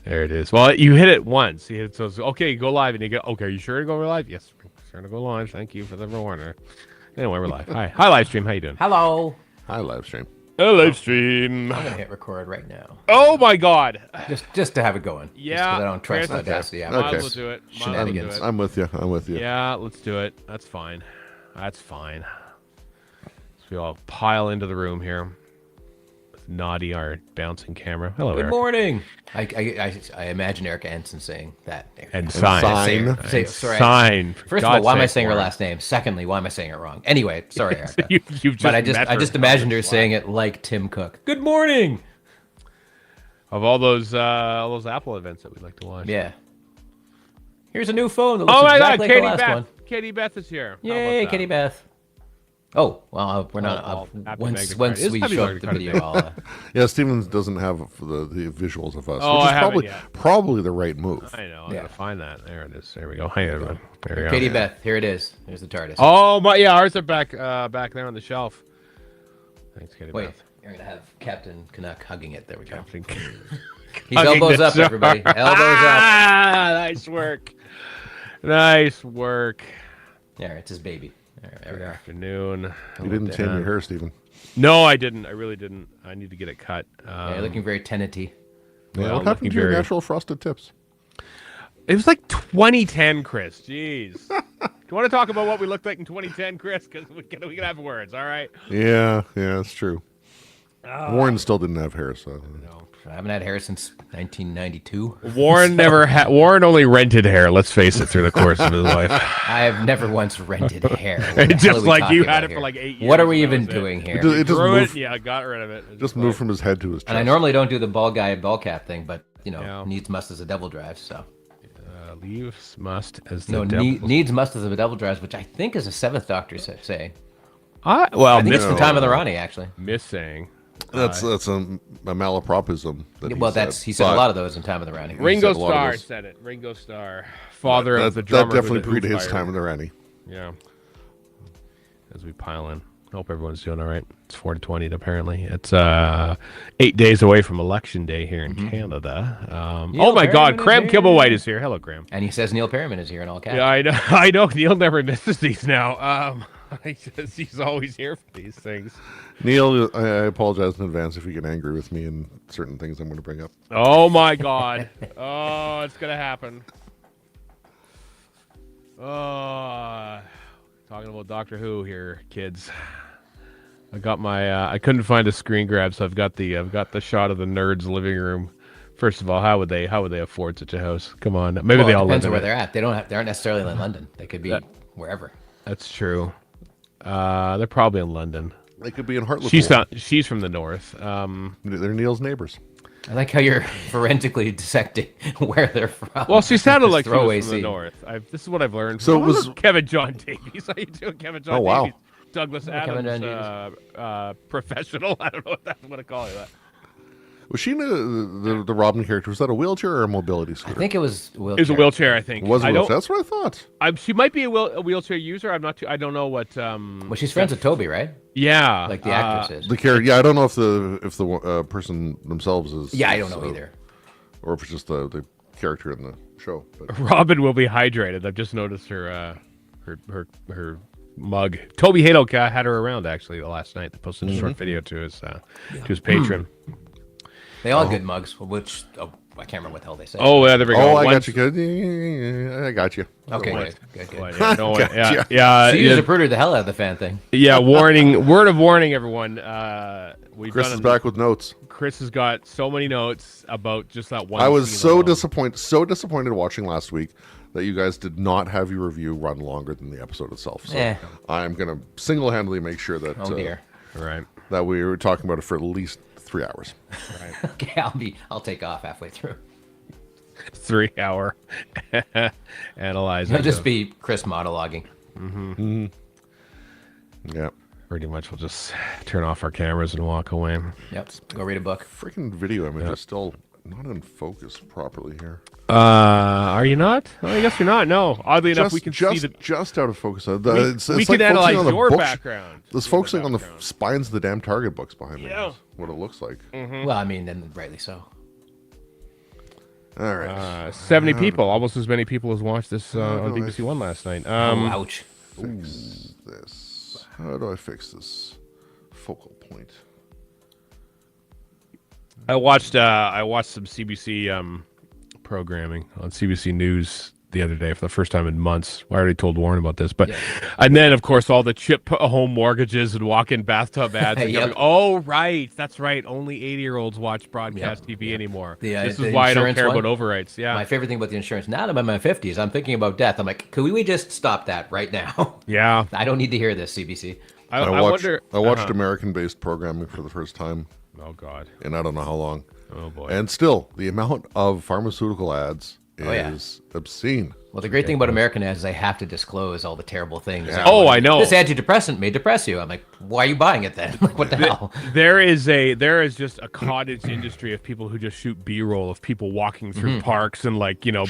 There it is. Well, you hit it once. You hit it, so it's, okay, go live, and you go, okay, are you sure to go live? Yes, sure to go live. Thank you for the warner. Anyway, we're live. Hi, Livestream. How you doing? Hello. Hi, Livestream. Hello, Livestream. I'm gonna hit record right now. Oh my God. Just to have it going. Yeah. I don't trust Audacity. Okay. Might as well do it. Shenanigans. I'm with you. Yeah, let's do it. That's fine. That's fine. So we all pile into the room here. Naughty, our bouncing camera. Hello, Good Eric. morning. I imagine Erica Ensign saying that. And sign. Sign. First of all, why am I saying her last name? Secondly, why am I saying it wrong? Anyway, sorry, Erica. You've but I just imagined her saying it like Tim Cook. Good morning. Of all those Apple events that we like to watch. Yeah. Here's a new phone that looks Oh my exactly God, like Katie the last Beth. one. Katie Beth is here. Yay, Katie Beth. Oh, well, we're not. Once we show up the video, I'll... Yeah, Steven doesn't have the visuals of us, Oh, which I haven't is yet. probably the right move. I know. I'm going to find that. There it is. There we go. Hey, everyone. There we go. Katie Beth, here it is. Here's the TARDIS. Oh, my, yeah, ours are back there on the shelf. Thanks, Katie Wait, Beth. you're going to have Captain Canuck hugging it. There we go. Captain He's elbows up, everybody. Elbows up. Ah, nice work. Nice work. There, it's his baby. There we Good go. afternoon. You didn't tame your hair, Steven. No, I didn't. I really didn't. I need to get it cut. Yeah, you're looking very tenanty. Yeah, Well, what happened to your very- natural frosted tips? It was like 2010, Chris. Jeez. Do you want to talk about what we looked like in 2010, Chris? Because we can have words, all right? Yeah, that's true. Warren still didn't have hair, so... No. I haven't had hair since 1992. Warren never had. Warren only rented hair. Let's face it. Through the course of his life, I have never once rented hair. What the hell just are we like you talking had about it for here? like 8 years. What are we and that even was it. doing here? It just Grew moved, it. Yeah, got rid of it. It's just like- moved from his head to his chest. And I normally don't do the bald guy ball cap thing, but Yeah. needs must as a devil drives. So leaves must as the no, devil. needs must as a devil drives, which I think is a Seventh Doctor saying. Well, I think it's the time of the Ronnie actually. missing. That's a malapropism. Well, he said a lot of those in Time of the Ronnie. Ringo said a lot of Starr those. said it. Ringo Starr, father that, of the that drummer. definitely who the Who predates fired. Time of the Ranny. Yeah. As we pile in. Hope everyone's doing all right. It's 4:20 apparently. It's 8 days away from Election Day here in Canada. Neil Oh my God, Perriman is Graham here. Kibblewhite is here. Hello, Graham. And he says Neil Perriman is here in all caps. Yeah, I know. I know. Neil never misses these now. He's always here for these things. Neil, I apologize in advance if you get angry with me and certain things I'm going to bring up. Oh my God. Oh, it's gonna happen. Oh, talking about Doctor Who here, kids. I got my. I couldn't find a screen grab, so I've got the shot of the nerds' living room. First of all, how would they afford such a house? Come on, maybe Well, they it all depends live on in where it. they're at. They aren't necessarily in London. They could be wherever. That's true. They're probably in London. They could be in Hartlepool. She's from the north. They're Neil's neighbors. I like how you're forensically dissecting where they're from. Well, she sounded like she Throwaway was from the scene. north. This is what I've learned. So it Oh, was- look, Kevin John Davies. How you doing, Kevin John Oh, wow. Davies? Douglas Kevin John Adams, professional. I don't know what I'm going to call you that. Was she the Robin character? Was that a wheelchair or a mobility I scooter? think it was a wheelchair. It was a wheelchair, I think. Was it I a don't. wheelchair? That's what I thought. She might be a wheelchair user. I'm not too. I don't know what. Well, she's friends with Toby, right? Yeah, Like the actress is. The character. Yeah, I don't know if the person themselves is. Yeah, I don't know either. Or if it's just the character in the show. But Robin will be hydrated. I've just noticed her mug. Toby Hadoke had her around actually the last night. They posted a short video to his patron. They all good mugs, which I can't remember what the hell they say. Oh, yeah, there we go. I One- got you. Good. Yeah, I got you. okay, Otherwise- good. Well, yeah, no, Gotcha. yeah. So you just recruited the hell out of the fan thing. Yeah, warning. Word of warning, everyone. Chris is back with notes. Chris has got so many notes about just that one. I was scene so alone. disappointed watching last week that you guys did not have your review run longer than the episode itself. So I'm going to single-handedly make sure that Oh dear. Right. that we were talking about it for at least 3 hours. Okay, I'll take off halfway through. 3 hour analyzing. It'll just be Chris monologuing. Yeah. Pretty much, we'll just turn off our cameras and walk away. Yep. Go read a book. Freaking video image is still not in focus properly here. Are you not? Oh, I guess you're not. No. Oddly enough, we can see the. just out of focus. We It's can like focusing analyze on the your books- background. It's focusing on the spines of the damn Target books behind me. Yeah. Is what it looks like. Well, I mean, then rightly so. All right. 70 people, almost as many people as watched this on BBC One last night. Ouch. Fix this. How do I fix this focal point? I watched some CBC programming on CBC News the other day for the first time in months. I already told Warren about this, but and then of course all the chip home mortgages and walk-in bathtub ads. And oh, right, that's right. Only 80-year-olds watch broadcast TV anymore. This is why I don't care about overrights. Yeah, my favorite thing about the insurance. Now that I'm in my 50s, I'm thinking about death. I'm like, could we just stop that right now? Yeah, I don't need to hear this, CBC. I watched American-based programming for the first time. Oh God, and I don't know how long. Oh boy, and still the amount of pharmaceutical ads is obscene. Well, the great thing about American ads is they have to disclose all the terrible things. Yeah. Oh, I know. This antidepressant may depress you. I'm like, why are you buying it then? Like, what the hell? There is just a cottage industry of people who just shoot B-roll of people walking through parks and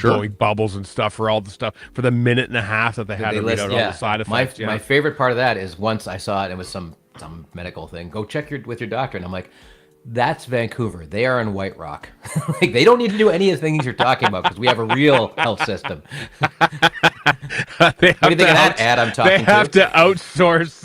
blowing bubbles and stuff for all the stuff for the minute and a half that they had to read out all the side effects. My favorite part of that is once I saw it, it was some medical thing. Go check with your doctor, and I'm like, that's Vancouver. They are in White Rock. Like, they don't need to do any of the things you're talking about because we have a real health system. What do you think of that ad I'm talking to? They have to outsource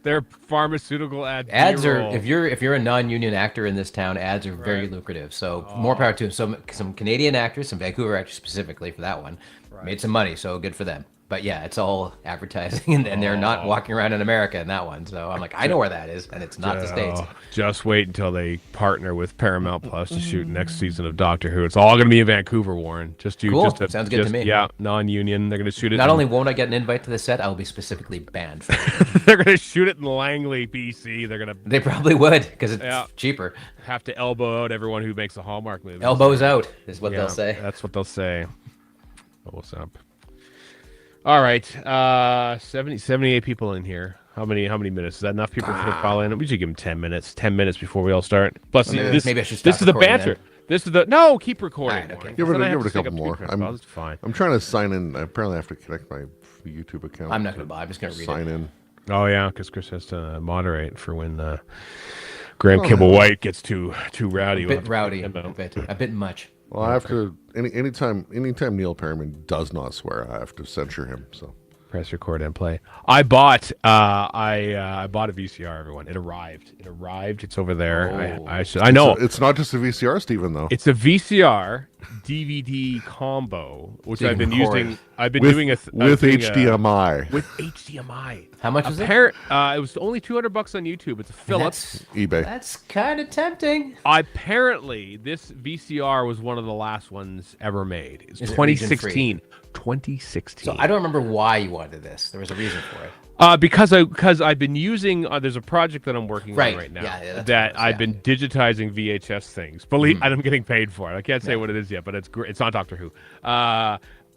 their pharmaceutical ads. Ads are, if you're a non-union actor in this town, ads are very lucrative. So more power to them. Some Canadian actors, some Vancouver actors specifically for that one, made some money. So good for them. But yeah, it's all advertising, and they're not walking around in America in that one. So I'm like, I know where that is, and it's not the States. Just wait until they partner with Paramount Plus to shoot next season of Doctor Who. It's all going to be in Vancouver, Warren. Cool. Sounds good to me. Yeah, non-union. They're going to shoot it. Not only won't I get an invite to the set, I'll be specifically banned from it. They're going to shoot it in Langley, BC. They probably would, because it's cheaper. Have to elbow out everyone who makes a Hallmark movie. Elbows out is what they'll say. That's what they'll say. What's up? All right, 78 people in here. How many minutes? Is that enough people to call in? We should give them 10 minutes. 10 minutes before we all start. Plus, maybe I should stop. This is the banter. Then. Keep recording. Right, okay. Give it a couple more. That's fine. I'm trying to sign in. I apparently have to connect my YouTube account. I'm not going to buy. I'm just going to read sign in. Oh yeah, because Chris has to moderate for when Graham Kimball White gets too rowdy. A bit rowdy. A bit much. Well, I have to anytime Neil Perryman does not swear, I have to censure him. So press record and play. I bought I bought a VCR. Everyone, it arrived. It's over there. I know. It's not just a VCR, Stephen. Though it's a VCR DVD combo, which I've been using. I've been doing with HDMI. With HDMI. How much is it? It was only $200 on YouTube. It's a Philips. eBay. That's kind of tempting. Apparently, this VCR was one of the last ones ever made. It's 2016. 2016. So I don't remember why you wanted this. There was a reason for it. Because I've been using there's a project that I'm working on right now that I've been digitizing VHS things. And I'm getting paid for it. I can't say what it is yet, but it's great. It's on Doctor Who.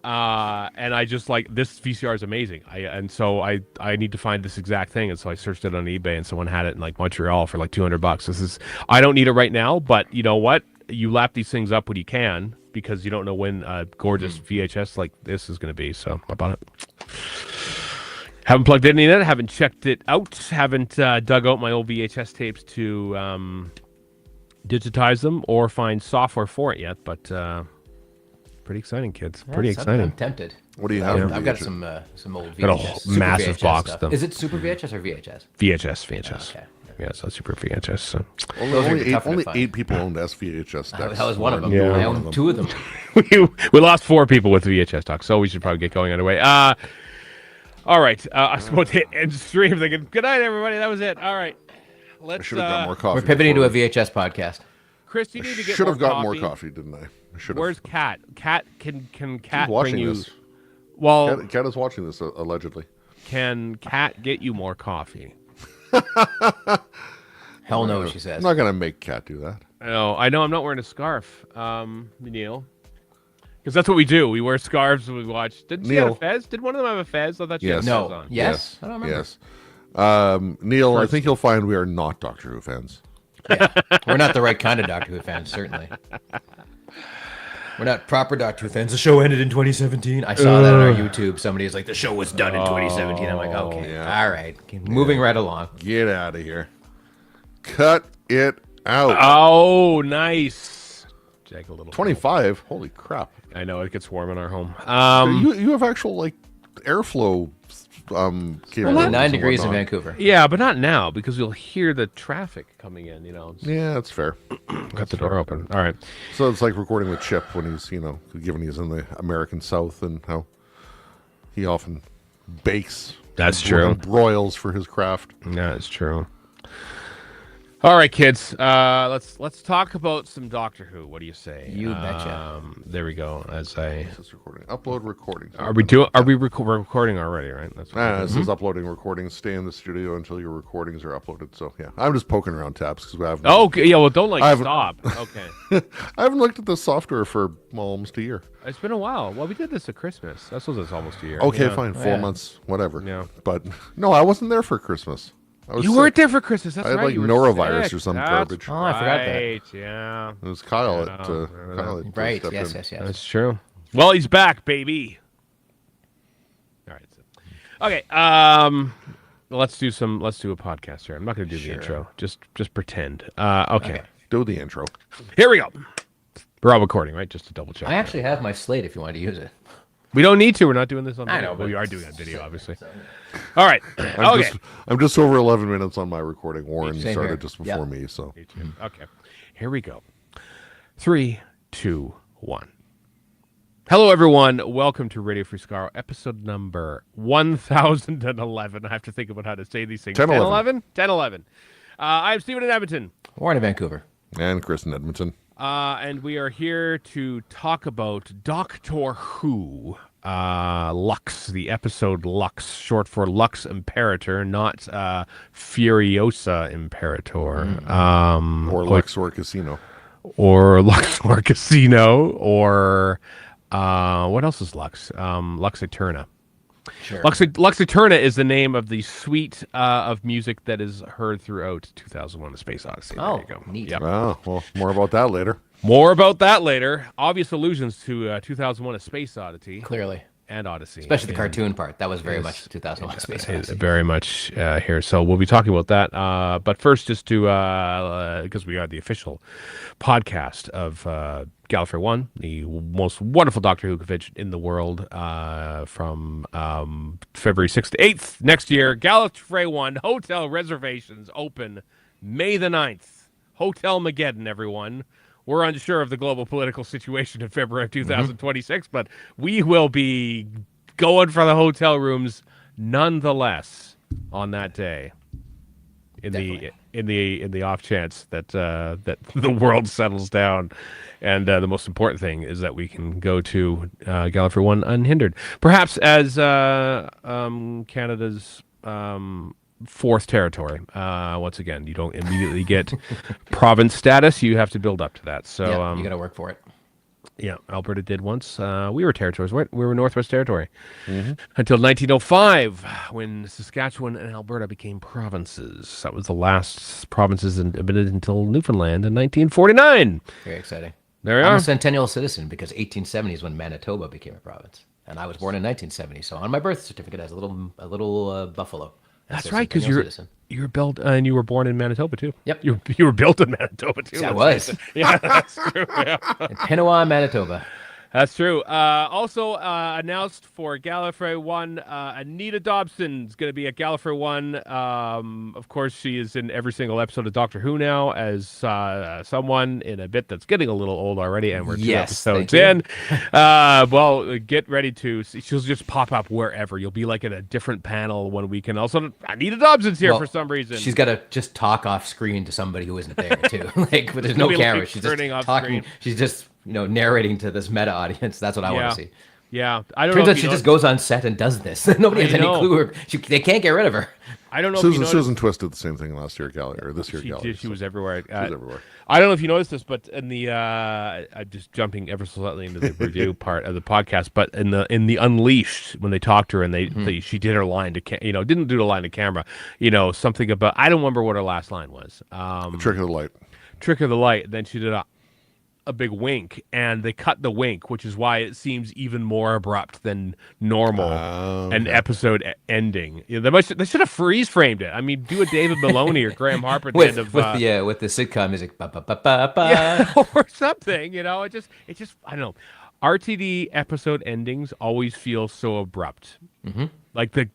And I just like this VCR is amazing. So I need to find this exact thing, and so I searched it on eBay, and someone had it in like Montreal for like $200. I don't need it right now, but you know what? You lap these things up when you can because you don't know when a gorgeous VHS like this is going to be. So I bought it. Haven't plugged in it. Haven't checked it out. Haven't dug out my old VHS tapes to digitize them or find software for it yet. But pretty exciting, kids. Pretty exciting. I'm tempted. What do you have? I've got some old VHS. Got a massive VHS box. Stuff. Is it Super VHS or VHS? VHS. Okay. Yeah, it's not Super VHS. So. Only 8 people owned SVHS decks. That was one of them. Yeah. I own 2 of them. we lost 4 people with VHS talk, so we should probably get going anyway. All right. I was supposed to hit end stream thinking, good night, everybody. That was it. All right. I should have got more coffee. We're pivoting to a VHS podcast. Chris, you need to get should have got more coffee, didn't I? Where's Kat? Kat, can Kat watching bring you... this. Well, Kat is watching this, allegedly. Can Kat get you more coffee? Hell no, she says. I'm not going to make Kat do that. No, I know I'm not wearing a scarf, Neil. Because that's what we do. We wear scarves when we watch. Didn't she have a fez? Did one of them have a fez? I thought she had a fez on. Yes. I don't remember. Yes. Neil, I think you'll find we are not Doctor Who fans. Yeah. We're not the right kind of Doctor Who fans, certainly. We're not proper Doctor Who fans. The show ended in 2017. I saw that on our YouTube. Somebody was like, the show was done in 2017. I'm like, okay, all right. Moving right along. Get out of here. Cut it out. Oh, nice. egg a little. 25. Holy crap! I know it gets warm in our home. You have actual like airflow. Well, 9 degrees in Vancouver. Yeah, but not now because you'll hear the traffic coming in. Yeah, that's fair. Got the door open. All right. So it's like recording with Chip when he's given he's in the American South and how he often bakes. That's true. And broils for his craft. Yeah, it's true. All right, kids. Let's talk about some Doctor Who. What do you say? You betcha. There we go. This is recording. Upload recording. Are we recording already? Right. That's this is uploading recordings. Stay in the studio until your recordings are uploaded. So yeah, I'm just poking around tabs because we have. Oh, okay. Yeah. Well, don't stop. Okay. I haven't looked at this software for almost a year. It's been a while. Well, we did this at Christmas. That's almost a year. Okay, fine. 4 months, whatever. Yeah. But no, I wasn't there for Christmas. You weren't there for Christmas. That's I had right. like norovirus or some garbage. Oh, I forgot that. Yeah. It was Kyle that Right. stepped Yes. in. Yes. Yes. That's true. Well, he's back, baby. All right. Okay. Let's do a podcast here. I'm not going to do the intro. Just pretend. Okay. Do the intro. Here we go. We're all recording, right? Just to double check. I actually have my slate if you want to use it. We don't need to. We're not doing this on video. I know, but we are doing it video, obviously. All right. I'm just over 11 minutes on my recording. Warren Same started here. just before me, so. Okay. Here we go. 3, 2, 1. Hello, everyone. Welcome to Radio Free Skaro, episode number 1011. I have to think about how to say these things. 1011. 1011. I'm Stephen in Edmonton. Warren in Vancouver. And Chris in Edmonton. And we are here to talk about Doctor Who, Lux, the episode Lux, short for Lux Imperator, not Furiosa Imperator. Or Luxor Casino. Or Luxor Casino, or what else is Lux? Lux Eterna. Sure. Lux Eterna is the name of the suite of music that is heard throughout 2001: A Space Odyssey. Oh, there you go. neat. Yep. Oh, well, more about that later. More about that later. Obvious allusions to 2001: A Space Odyssey. Clearly. And Odyssey. Especially the cartoon part. That was very much 2001: Space Odyssey. Very much here. So we'll be talking about that. But first, just to, because we are the official podcast of Gallifrey 1, the most wonderful Doctor Who convention in the world from February 6th to 8th next year. Gallifrey 1 hotel reservations open May the 9th. Hotel Mageddon, everyone. We're unsure of the global political situation in February of 2026, but we will be going for the hotel rooms nonetheless on that day. In the off chance that that the world settles down, and the most important thing is that we can go to Gallifrey 1 unhindered, perhaps as Canada's fourth territory. Once again, you don't immediately get province status. You have to build up to that. So you got to work for it. Yeah, Alberta did once. We were territories. We were Northwest Territory until 1905, when Saskatchewan and Alberta became provinces. That was the last provinces admitted until Newfoundland in 1949. Very exciting. There we I'm are. a centennial citizen because 1870 is when Manitoba became a province, and I was born in 1970. So on my birth certificate, it has a little buffalo. That's right, because you're built and you were born in Manitoba too. Yep, you were built in Manitoba too. Yeah, I was. Yeah, that's true. Yeah. In Pinawa, Manitoba. That's true. Also announced for Gallifrey 1, Anita Dobson's going to be at Gallifrey 1. Of course, she is in every single episode of Doctor Who now as someone in a bit that's getting a little old already, and we're 2 episodes in. Well, get ready to see. She'll just pop up wherever. You'll be like in a different panel 1 week, and also Anita Dobson's here for some reason. She's got to just talk off screen to somebody who isn't there too. But there's no camera. She's just talking. Screen. She's just narrating to this meta audience. That's what I want to see. Yeah, I don't Turns know. out she just goes on set and does this. Nobody has any clue. They can't get rid of her. I don't know. Susan Twist did the same thing last year, or this year. She was everywhere. She was everywhere. I don't know if you noticed this, but in the just jumping ever so slightly into the review part of the podcast, but in the Unleashed, when they talked to her and she did her line to didn't do the line to camera, something about, I don't remember what her last line was. Trick of the light. Trick of the light. Then she did a a big wink, and they cut the wink, which is why it seems even more abrupt than normal. An episode ending. Yeah, they should have freeze framed it. I mean, do a David Maloney or Graham Harper at the end of with the sitcom music, ba, ba, ba, ba, ba. yeah, or something. You know, it just I don't know. RTD episode endings always feel so abrupt. Mm-hmm. Like the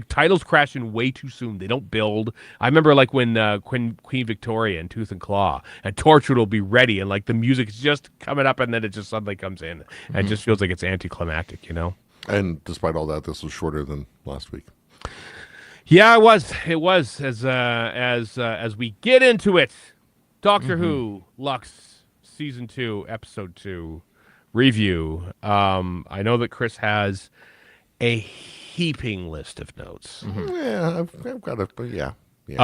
titles crash in way too soon. They don't build. I remember like when Queen Victoria and Tooth and Claw and Torchwood will be ready, and like the music's just coming up, and then it just suddenly comes in. And it just feels like it's anticlimactic, you know. And despite all that, this was shorter than last week. Yeah, it was. It was as we get into it. Doctor Who Lux Season 2 Episode 2 review. I know that Chris has a heaping list of notes. Yeah, I've got it, but yeah. You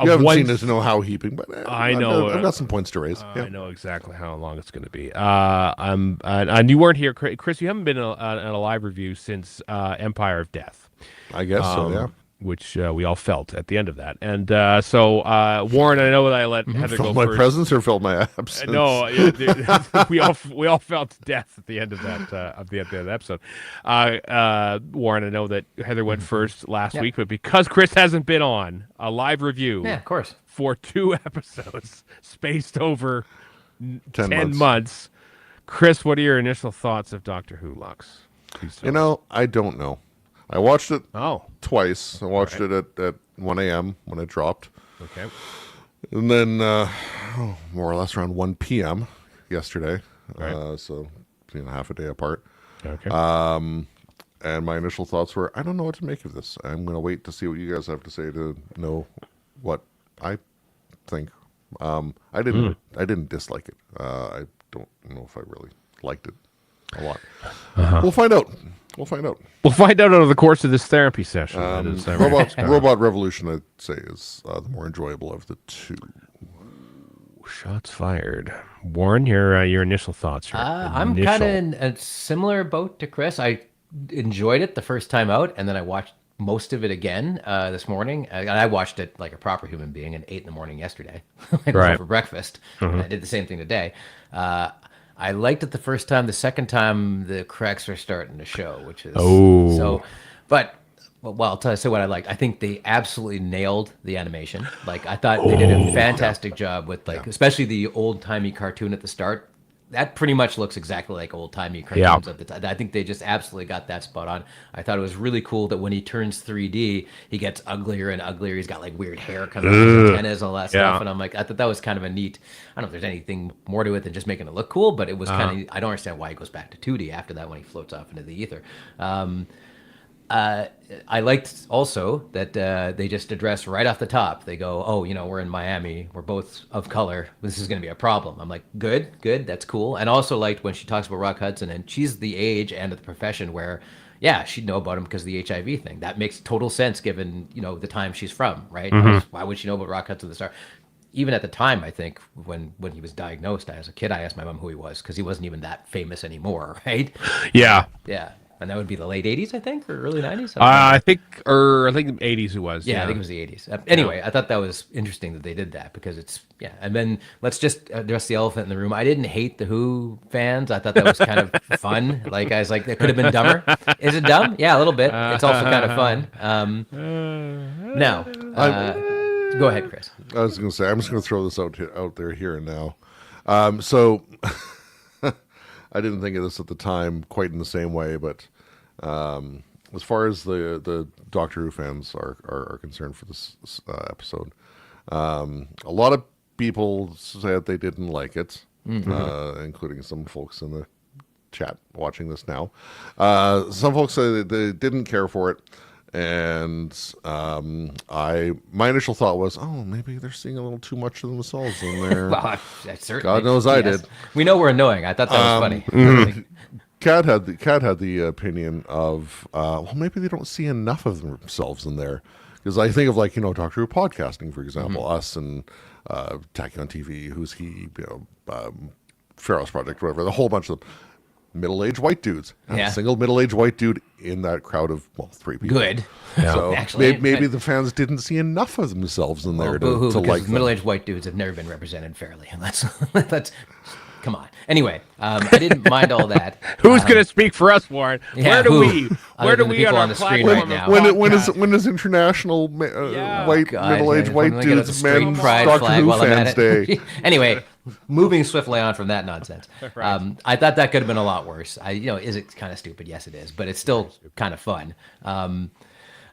You haven't seen it to know how heaping, but I know I've got some points to raise. I know exactly how long it's going to be. And you weren't here, Chris. You haven't been in a live review since Empire of Death. I guess so. Yeah. Which we all felt at the end of that. And so, Warren, I know that I let Heather go Felt my first. presence or felt my absence? No, we all felt death at the end of that at the end of the episode. Warren, I know that Heather went first last week, but because Chris hasn't been on a live review, Yeah, of course. for 2 episodes spaced over 10 months. Chris, what are your initial thoughts of Doctor Who Lux? You know, I don't know. I watched it Oh, twice. I watched it at 1 a.m. when it dropped. okay. And then more or less around 1 p.m. yesterday. Right. So, half a day apart. Okay. And my initial thoughts were, I don't know what to make of this. I'm going to wait to see what you guys have to say to know what I think. I didn't dislike it. I don't know if I really liked it a lot. We'll find out. We'll find out. We'll find out over the course of this therapy session. Robot Revolution, I'd say, is the more enjoyable of the two. Shots fired. Warren, your initial thoughts. I'm kind of in a similar boat to Chris. I enjoyed it the first time out, and then I watched most of it again this morning. And I watched it like a proper human being at 8 a.m. yesterday. Right. For breakfast. And I did the same thing today. I liked it the first time. The second time, the cracks are starting to show, which is so. But I'll say what I liked. I think they absolutely nailed the animation. Like I thought they did a fantastic job with especially the old timey cartoon at the start. That pretty much looks exactly like old timey cartoons at the time. I think they just absolutely got that spot on. I thought it was really cool that when he turns 3D, he gets uglier and uglier. He's got like weird hair coming out of his antennas and all that stuff. And I'm like, I thought that was kind of a neat. I don't know if there's anything more to it than just making it look cool, but it was kind of. I don't understand why he goes back to 2D after that when he floats off into the ether. I liked also that they just address right off the top. They go, oh, we're in Miami. We're both of color. This is going to be a problem. I'm like, good. That's cool. And also liked when she talks about Rock Hudson, and she's the age and the profession where, yeah, she'd know about him because of the HIV thing. That makes total sense given, the time she's from, right? Why would she know about Rock Hudson the Star? Even at the time, I think, when he was diagnosed, as a kid, I asked my mom who he was because he wasn't even that famous anymore, right? Yeah. Yeah. And that would be the late 80s, I think, or early 90s? I think 80s it was. Yeah, I think it was the 80s. Anyway, I thought that was interesting that they did that because it's, And then let's just address the elephant in the room. I didn't hate the Who fans. I thought that was kind of fun. Like, I was like, that could have been dumber. Is it dumb? Yeah, a little bit. It's also kind of fun. Now, go ahead, Chris. I was going to say, I'm just going to throw this out there here and now. So... I didn't think of this at the time quite in the same way, but as far as the Doctor Who fans are concerned for this episode, a lot of people said they didn't like it, including some folks in the chat watching this now. Some folks say they didn't care for it, and my initial thought was, oh, maybe they're seeing a little too much of themselves in there. Well, certainly. God knows I did. We know we're annoying. I thought that was funny. Kat had the opinion of, well, maybe they don't see enough of themselves in there. Because I think of Doctor Who podcasting, for example, us and Tacky on TV, Who's He, Pharaoh's Project, whatever, the whole bunch of them. Middle-aged white dudes. A single middle-aged white dude in that crowd of 3 people. Good. So Actually, maybe the fans didn't see enough of themselves in there to because like them. middle-aged white dudes have never been represented fairly. Come on. Anyway, I didn't mind all that. Who's going to speak for us, Warren? Yeah, Where do than the we on people our on the screen platform right of now? When is international white God, middle-aged yeah, white when we get dudes the straight men pride Doctor flag Who while I'm fans at day? it. Anyway, moving swiftly on from that nonsense. Right. I thought that could have been a lot worse. Is it kind of stupid? Yes, it is, but it's still kind of fun.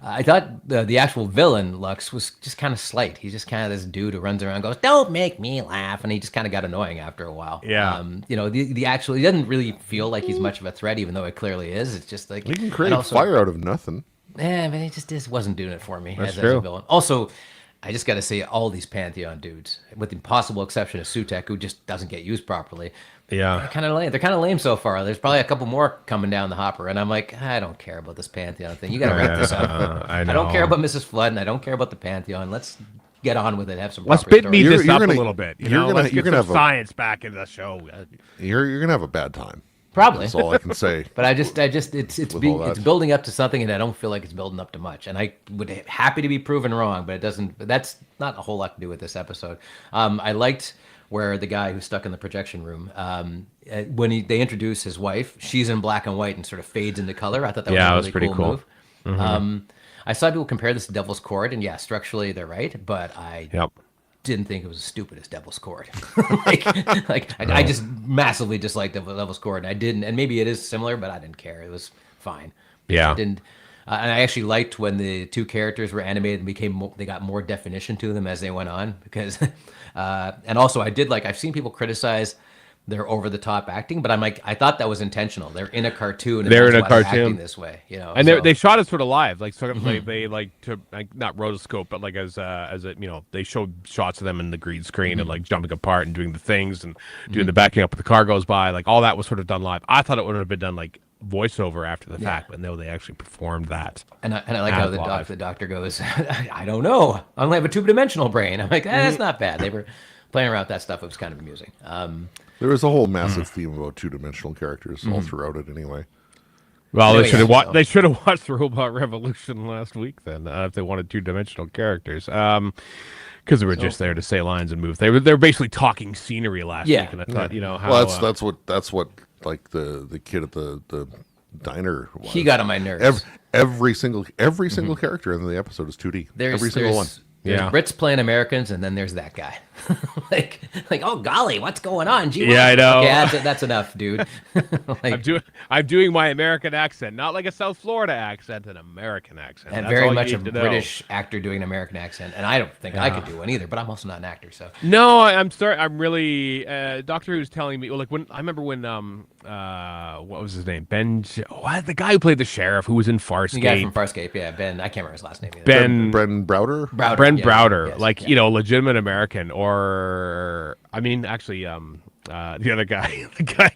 I thought the actual villain, Lux, was just kind of slight. He's just kind of this dude who runs around and goes, "Don't make me laugh," and he just kind of got annoying after a while. Yeah. The actual, he doesn't really feel like he's much of a threat, even though it clearly is. It's just like He can create fire out of nothing. Yeah, but it just wasn't doing it for me as true. a villain. Also, I just got to say, all these Pantheon dudes, with the possible exception of Sutek, who just doesn't get used properly, Yeah. they're kind of lame. They're kind of lame so far. There's probably a couple more coming down the hopper, and I'm like, I don't care about this Pantheon thing. You got to wrap this up. I don't care know. about Mrs. Flood, and I don't care about the Pantheon. Let's get on with it. Have some. Let's proper bit beat story. this You're up gonna- a little bit. you're gonna- Let's you're get gonna some have a- science back into the show. You're gonna have a bad time. Probably. That's all I can say. But it's all that. building up to something, and I don't feel like it's building up to much. And I would happy to be proven wrong, but it doesn't. But that's not a whole lot to do with this episode. I liked where the guy who's stuck in the projection room, when they introduce his wife, she's in black and white and sort of fades into color. I thought that was a really pretty cool. move. I saw people compare this to Devil's Court, and yeah, structurally they're right, but I Yep. didn't think it was as stupid as Devil's Court. I just massively disliked Devil's Court, and I didn't. And maybe it is similar, but I didn't care. It was fine. Yeah. I didn't. And I actually liked when the two characters were animated and they got more definition to them as they went on. Because, and also I did like, I've seen people criticize their over the top acting, but I'm like, I thought that was intentional. They're in a cartoon. And They're that's in a why they're cartoon. acting this way, And so. they shot it sort of live, like sort of like they like to not rotoscope, but like as a they showed shots of them in the green screen and like jumping apart and doing the things and doing the backing up. The car goes by, like all that was sort of done live. I thought it would have been done like voiceover after the fact, but no, they actually performed that. And I like how live. the doctor goes, I don't know. I only have a two-dimensional brain. I'm like, that's not bad. They were playing around with that stuff. It was kind of amusing. There was a whole massive theme about two-dimensional characters all throughout it anyway. Well, Anyway, they should have yeah, so- they should have watched the Robot Revolution last week then, if they wanted two-dimensional characters. Because they were just there to say lines and move. They were basically talking scenery last Yeah. week, and I thought, how Well, that's what like the kid at the diner was. He got on my nerves. Every single character in the episode is 2D. Every single one. There's Yeah. Brits playing Americans, and then there's that guy. like, oh golly, what's going on? Gee, Yeah, I know. Okay, that's enough, dude. I'm doing my American accent, not like a South Florida accent, an American accent. and That's very all you much a need to know. British actor doing an American accent, and I don't think I could do one either. But I'm also not an actor, so No, I'm sorry. I'm really Doctor Who's telling me. Like when I remember when what was his name? The guy who played the sheriff who was in Farscape. the guy from Farscape, yeah, Ben. I can't remember his last name. Either. Bren Browder. Browder, yeah, Browder, yes, like yeah. legitimate American, or I mean, actually, the other guy,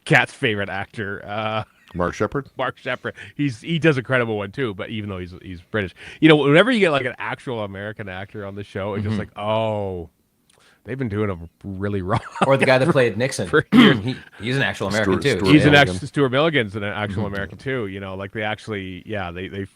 Cat's favorite actor, Mark Shepard. Mark Shepard. He does a credible one too, but even though he's British, whenever you get like an actual American actor on the show, it's just like, oh, they've been doing him really wrong. Or the guy that played Nixon. He's an actual American Stuart- too. Stuart He's an Milligan. Stuart Milligan's an actual American too. Like they actually,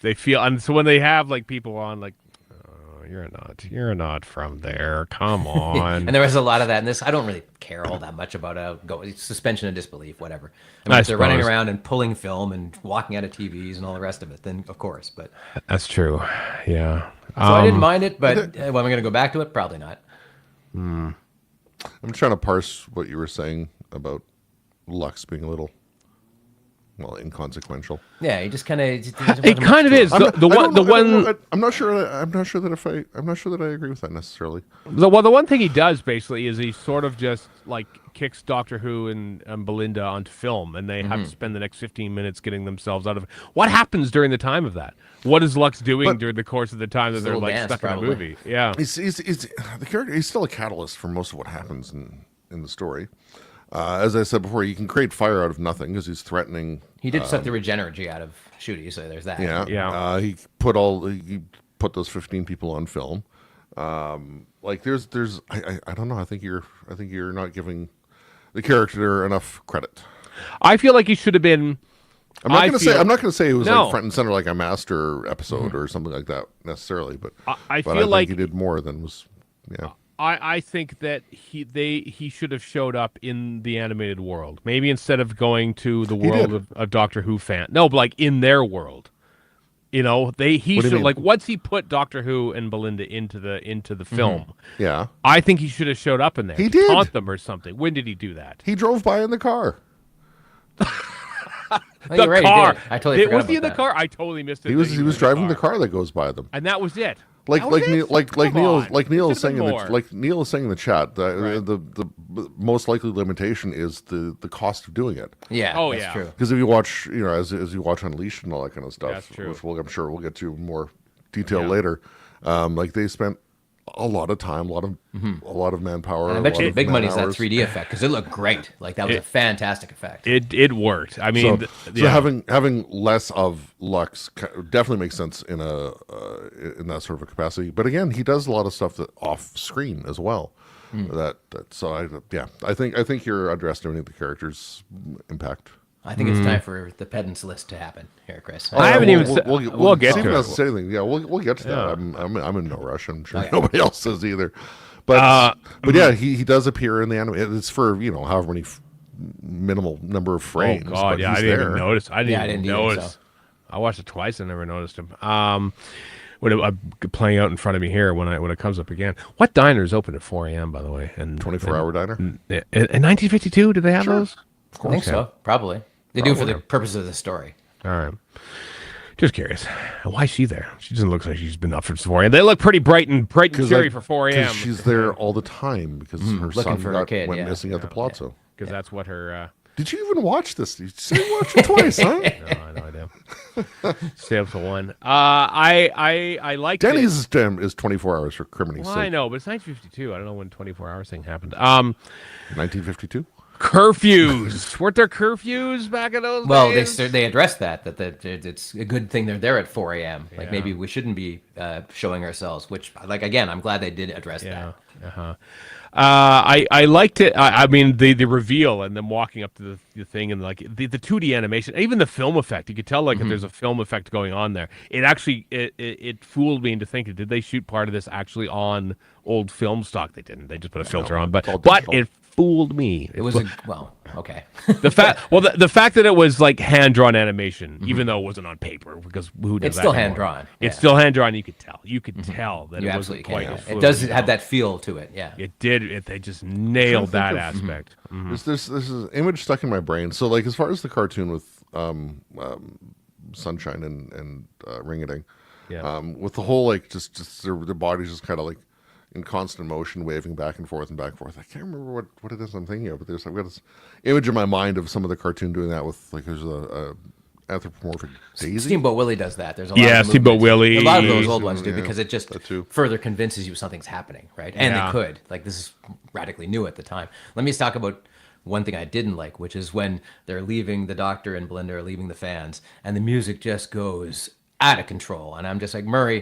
they feel, and so when they have like people on, like, oh, you're not from there. Come on. And there was a lot of that in this. I don't really care all that much about suspension of disbelief, whatever. I mean, if they're running suppose. around and pulling film and walking out of TVs and all the rest of it, then of course. But That's true. Yeah. so I didn't mind it, but am I going to go back to it? Probably not. I'm trying to parse what you were saying about Lux being a little, inconsequential. Yeah, he just kind of. It kind of is. I'm not sure. I'm not sure that I agree with that necessarily. The one thing he does basically is he sort of just like kicks Doctor Who and Belinda onto film, and they have to spend the next 15 minutes getting themselves out of it. What happens during the time of that? What is Lux doing during the course of the time that they're little like dance, stuck probably. in a movie? Yeah. He's the character. He's still a catalyst for most of what happens in the story. As I said before, you can create fire out of nothing because he's threatening. He did suck the regenergy out of Shooty, so there's that. Yeah. He put those 15 people on film. There's I don't know. I think you're not giving the character enough credit. I feel like he should have been. I'm not going to say it was No. like front and center like a Master episode or something like that necessarily, but I but feel like he did more than was. Yeah. I think that he should have showed up in the animated world. Maybe instead of going to the world of Doctor Who fan. No, but like in their world. You know, he should like once he put Doctor Who and Belinda into the film. Yeah. I think he should have showed up in there. He to did. taunt them or something. When did he do that? He drove by in the car. Oh, you're right, car. he did. I totally forgot Was he in about the that. car? I totally missed it. He was driving the car that goes by them. And that was it. Like That was like it? Neil like Come Neil on. like Neil There is saying should've in been the more. like Neil is saying in the chat the most likely limitation is the cost of doing it. Yeah, Oh, that's yeah. true. Because if you watch, as you watch Unleashed and all that kind of stuff, That's true. which I'm sure we'll get to in more detail Yeah. later. Like they spent a lot of time, a lot of manpower. And I a bet lot you the of big man money's that hours. 3D effect because it looked great. Like that was a fantastic effect. It worked. I mean, So having less of Lux definitely makes sense in in that sort of a capacity. But again, he does a lot of stuff that off screen as well. I think you're underestimating the character's impact. I think it's time for the pedants list to happen here, Chris. I haven't even. We'll get Steven to hasn't it. said anything. Yeah, we'll get to Yeah. that. I'm in no rush. I'm sure Okay. nobody else is either. But yeah, he does appear in the anime. It's for however many minimal number of Oh frames. God, but yeah, I he's didn't there. even notice. I didn't even either, notice. so. I watched it twice and never noticed him. When playing out in front of me here when it comes up again. What diner is open at 4 a.m. by the way? And 24-hour diner. In 1952, did they have those? I think so. Probably. They do for the purpose of the story. All right. Just curious. Why is she there? She doesn't look like she's been up since 4 a.m. They look pretty bright and cheery for 4 a.m. Because she's there all the time because her son for her kid, went yeah. missing at the Palazzo. Because that's what her... Did you even watch this? You say you watched it twice, huh? no, I had no idea. Stay up till 1. I like Denny's is 24 hours for Criminy Well, sake. I know, but it's 1952. I don't know when 24-hour thing happened. 1952? Curfews. Weren't there curfews back in those Well, days? they addressed that it's a good thing they're there at 4 a.m. Like Yeah. maybe we shouldn't be showing ourselves. Which, like again, I'm glad they did address Yeah. that. Uh-huh. I liked it. I mean, the reveal and them walking up to the thing and like the 2D animation, even the film effect. You could tell like if there's a film effect going on there. It actually it fooled me into thinking, did they shoot part of this actually on old film stock? They didn't. They just put a filter on, but all digital. it fooled me. It was okay. The fact that it was like hand drawn animation, even though it wasn't on paper, because who does It's that still anymore? hand-drawn, It's yeah. still hand drawn. You could tell. You could tell that You it absolutely wasn't quite can. as It fluid, does you know? have that feel to it. Yeah. It did. They just nailed that aspect. This is an image stuck in my brain. So, like, as far as the cartoon with Sunshine and Ring-a-Ding, Yeah. with the whole, like, just their bodies just kind of, like, in constant motion, waving back and forth and back and forth. I can't remember what it is I'm thinking of, but I've got this image in my mind of some of the cartoon doing that with, like, there's a anthropomorphic daisy. Steamboat Willie does that. There's a lot Yeah, of Steamboat movements. Willie. A lot of those old ones do Yeah, because it just that too. further convinces you something's happening, right? And Yeah. they could. Like this is radically new at the time. Let me just talk about one thing I didn't like, which is when they're leaving, the Doctor and Belinda are leaving the fans, and the music just goes out of control, and I'm just like Murray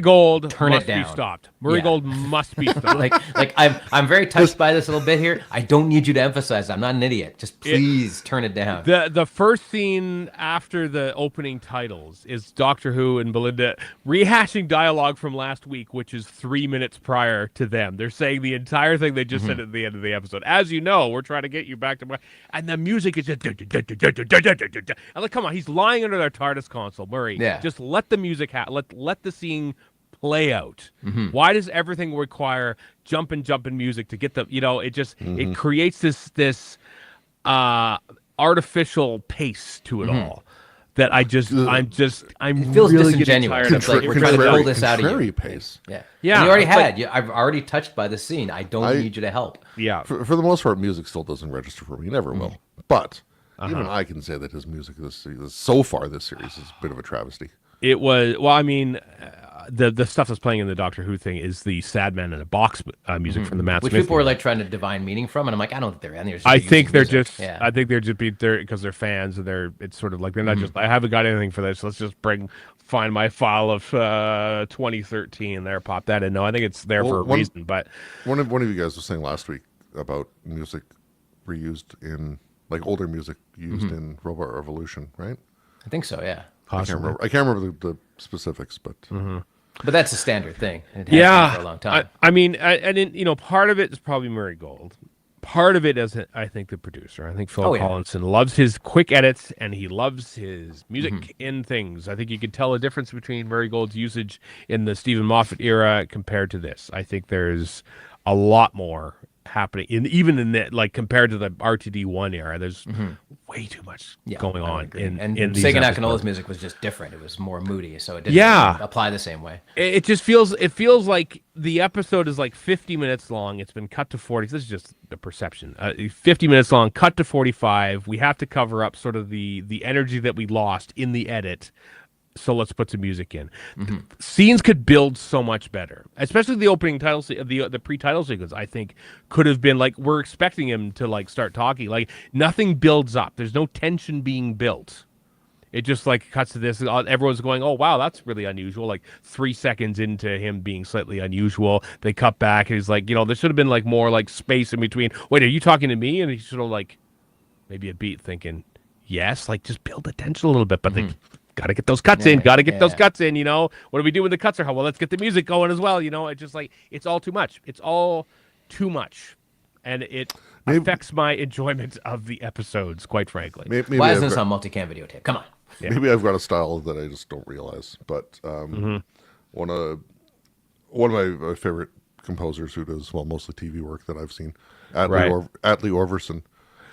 Gold Turn it must be down. stopped. Murray Yeah. Gold must be stopped. like I'm very touched by this little bit here. I don't need you to emphasize. I'm not an idiot. Just please turn it down. The first scene after the opening titles is Doctor Who and Belinda rehashing dialogue from last week, which is 3 minutes prior to them. They're saying the entire thing they just said at the end of the episode. As you know, we're trying to get you back to and the music is just and like, come on, he's lying under their TARDIS console, Murray. Yeah. Just let the music let the scene play out. Why does everything require jumping music to get the it just it creates this artificial pace to it all that I'm It feels really getting disingenuous. tired It's of. like we're trying to pull this out of contrary you. pace. Yeah. Yeah, And you already it's like- had. I've already touched by the scene. I don't need you to help. Yeah. For the most part, music still doesn't register for me. Never will. But even I can say that his music so far this series is a bit of a travesty. It was I mean, the stuff that's playing in the Doctor Who thing is the Sad Man in a Box music from the Matt Which Smith people were thing. like trying to divine meaning from, and I'm like, I don't think they're. I think they're just. Yeah. I think they're just there because they're fans, and it's sort of like they're not just. I haven't got anything for this. Let's just find my file of 2013 there, pop that in. No, I think it's there for a reason. But one of you guys was saying last week about music reused in like older music used in Robot Revolution, right? I think so. Yeah. I can't remember the specifics, but But that's a standard thing. It has Yeah, been for a long time. I mean, part of it is probably Murray Gold. Part of it is, I think, the producer. I think Phil Collinson loves his quick edits, and he loves his music in things. I think you could tell a difference between Murray Gold's usage in the Stephen Moffat era compared to this. I think there's a lot more happening even in that, like compared to the RTD1 era. There's way too much going on in these Sega episodes. Nakanola's music was just different. It was more moody, so it didn't really apply the same way. It just feels like the episode is like 50 minutes long. It's been cut to 40. This is just the perception. 50 minutes long, cut to 45. We have to cover up sort of the energy that we lost in the edit. So let's put some music in. Scenes could build so much better, especially the opening title, the pre-title sequence. I think could have been like we're expecting him to like start talking. Like nothing builds up. There's no tension being built. It just like cuts to this. Everyone's going, "Oh wow, that's really unusual." Like 3 seconds into him being slightly unusual, they cut back. And he's like, there should have been like more like space in between. Wait, are you talking to me? And he's sort of like maybe a beat, thinking, "Yes." Like just build the tension a little bit, but they. Got to get those cuts in. Got to get those cuts in. What do we do when the cuts are? Well, let's get the music going as well. It's just like it's all too much. It's all too much, and it affects my enjoyment of the episomes. Quite frankly, Maybe why isn't this on multicam videotape? Come on. Yeah. Maybe I've got a style that I just don't realize. But one of my favorite composers who does mostly TV work that I've seen, Atlee Orverson,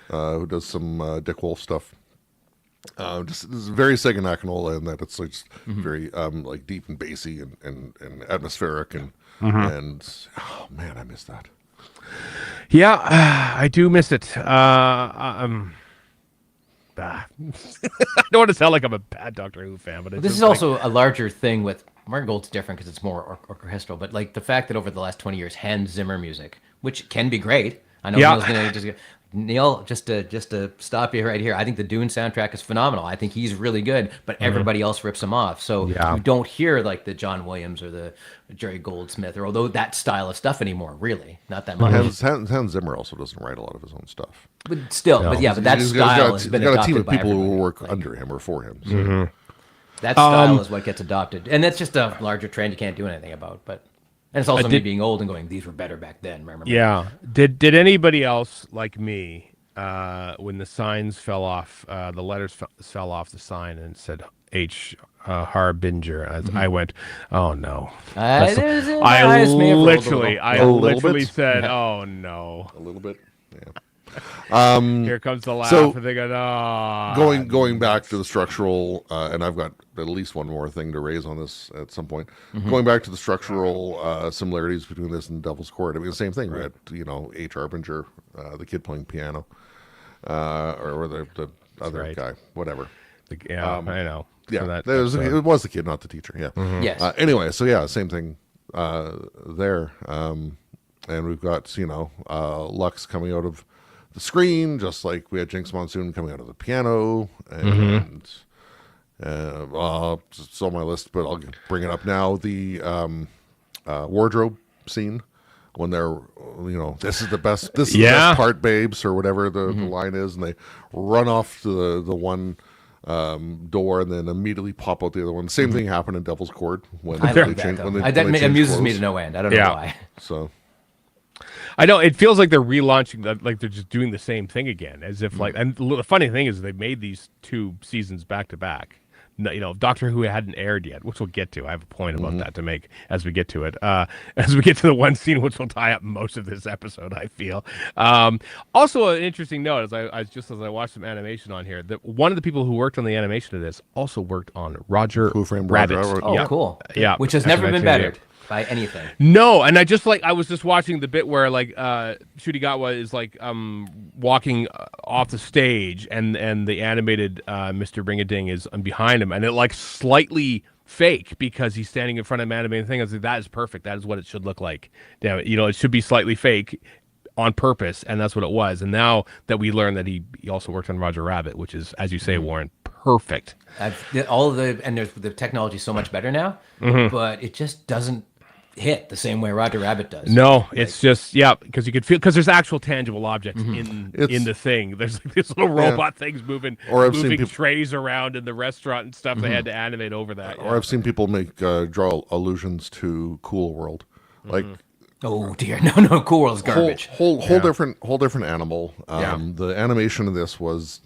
who does some Dick Wolf stuff. Just this is very Sega Nakanola in that it's like just very like deep and bassy and atmospheric and oh man, I miss that. Yeah, I do miss it. I don't want to sound like I'm a bad Doctor Who fan, but this is also a larger thing with Murray Gold's different because it's more orchestral. But like the fact that over the last 20 years, Hans Zimmer music, which can be great. I know Neil's gonna just. Neil, just to stop you right here, I think the Dune soundtrack is phenomenal. I think he's really good, but everybody else rips him off. So you don't hear like the John Williams or the Jerry Goldsmith, or although that style of stuff anymore, really, not that much. Hans Zimmer also doesn't write a lot of his own stuff. But still, but that style has been adopted by everybody. He's got a team of people who work under him or for him. So. That style is what gets adopted. And that's just a larger trend you can't do anything about, but... And it's also me being old and going, these were better back then, remember? Yeah. Did anybody else like me, when the signs fell off, the letters fell off the sign and it said H. Harbinger, I went, oh no. I literally said, oh no. A little bit, yeah. Here comes the laugh, and they go, oh. Going back to the structural, and I've got at least one more thing to raise on this at some point. Going back to the structural similarities between this and Devil's Court, I mean the same thing. Right. We had H. Harbinger, the kid playing piano, or the other guy, whatever. I know. Yeah, it was the kid, not the teacher. Yeah. Yes. Anyway, so yeah, same thing there, and we've got Lux coming out of the screen, just like we had Jinx Monsoon coming out of the piano, and it's on my list, but I'll bring it up now. The wardrobe scene when they're, this is the best part, babes, or whatever the line is, and they run off to the one door and then immediately pop out the other one. Same thing happened in Devil's Court when they change. That amuses me to no end. I don't know why. So. I know it feels like they're relaunching, like they're just doing the same thing again, as if like. And the funny thing is, they made these 2 seasons back to back. Doctor Who hadn't aired yet, which we'll get to. I have a point about that to make as we get to it. As we get to the one scene, which will tie up most of this episode, I feel. Also, an interesting note as I watched some animation on here, that one of the people who worked on the animation of this also worked on Roger Rabbit. Oh, cool! Yeah, which has never been bettered by anything. No, and I was just watching the bit where like Shudigawa is like walking off the stage and the animated Mr. Ring-a-Ding is behind him, and it like slightly fake because he's standing in front of an animated thing. I was like, that is perfect. That is what it should look like. Damn it, it should be slightly fake on purpose, and that's what it was. And now that we learn that he also worked on Roger Rabbit, which is, as you say, Warren, perfect. The technology is so much better now, but it just doesn't hit the same way Roger Rabbit does. No, it's just because you could feel because there's actual tangible objects in the thing. There's like these little robot things moving, Or I've seen moving people- trays around in the restaurant and stuff. They had to animate over that. Or I've seen people draw allusions to Cool World, like Oh dear, no, Cool World's garbage. whole different animal. The animation of this was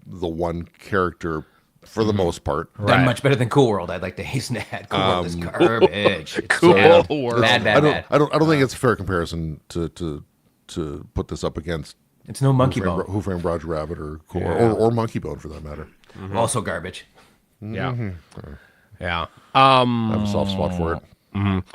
the one character for the most part. Done much better than Cool World. I'd like to hasten to add. Cool World is garbage. It's Cool bad. World. Bad. I don't think it's a fair comparison to put this up against It's no Monkey Bone. Who Framed Roger Rabbit or Cool World, or Monkey Bone for that matter. Also garbage. Yeah, yeah. I have a soft spot for it.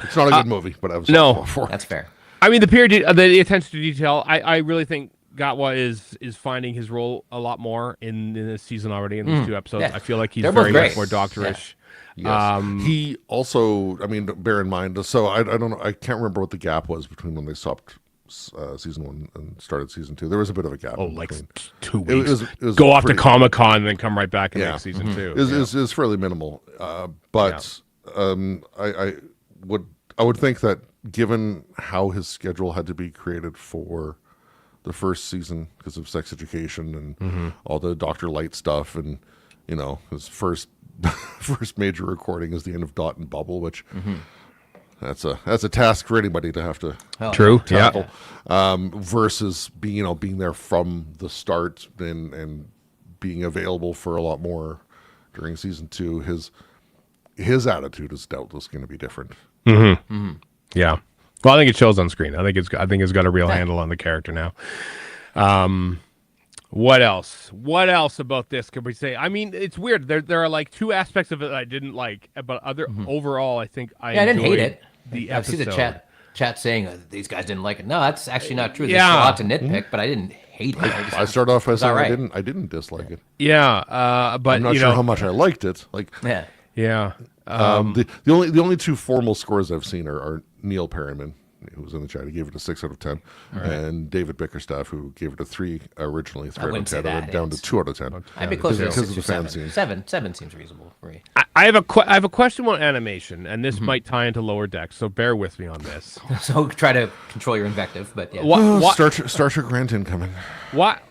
It's not a good movie, but I have a soft spot for it. That's fair. I mean, the attention to detail. I really think Gatwa is finding his role a lot more in this season already in these 2 episodes. Yeah. I feel like he's They're both very great. much more doctorish. Yes. He also, I mean, bear in mind. So I don't know. I can't remember what the gap was between when they stopped season 1 and started season 2. There was a bit of a gap. Oh, in like between. 2 weeks. It was Go off to pretty- Comic-Con and then come right back and make season 2. It was fairly minimal, but I would think that given how his schedule had to be created for the first season because of sex education and all the Dr. Light stuff, and his first major recording is the end of Dot and Bubble, which that's a task for anybody to have to True. tackle. Versus being there from the start and being available for a lot more during season 2. His attitude is doubtless going to be different. Yeah. Well, I think it shows on screen. I think it's got a real handle on the character now. What else? What else about this could we say? I mean, it's weird. There are like 2 aspects of it that I didn't like, but overall, I think I didn't hate enjoyed it. The I episode. see the chat saying these guys didn't like it. No, that's actually not true. There's Yeah. a lot to nitpick, but I didn't hate it. I started off by saying all right. I didn't dislike it. Yeah, but I'm not sure how much I liked it. Like, Yeah. Yeah. the only 2 formal scores I've seen are Neil Perryman, who was in the chat. He gave it a 6 out of 10, and David Bickerstaff, who gave it a 3 originally, 3 out of wouldn't say 10, and that. then down to 2 out of 10. I'd be closer to because 6 of or the fan 7. scene. 7 seems reasonable for me. I have a question about animation, and this might tie into Lower Decks, so bear with me on this. So try to control your invective, but yeah. What Star Trek Grant incoming. what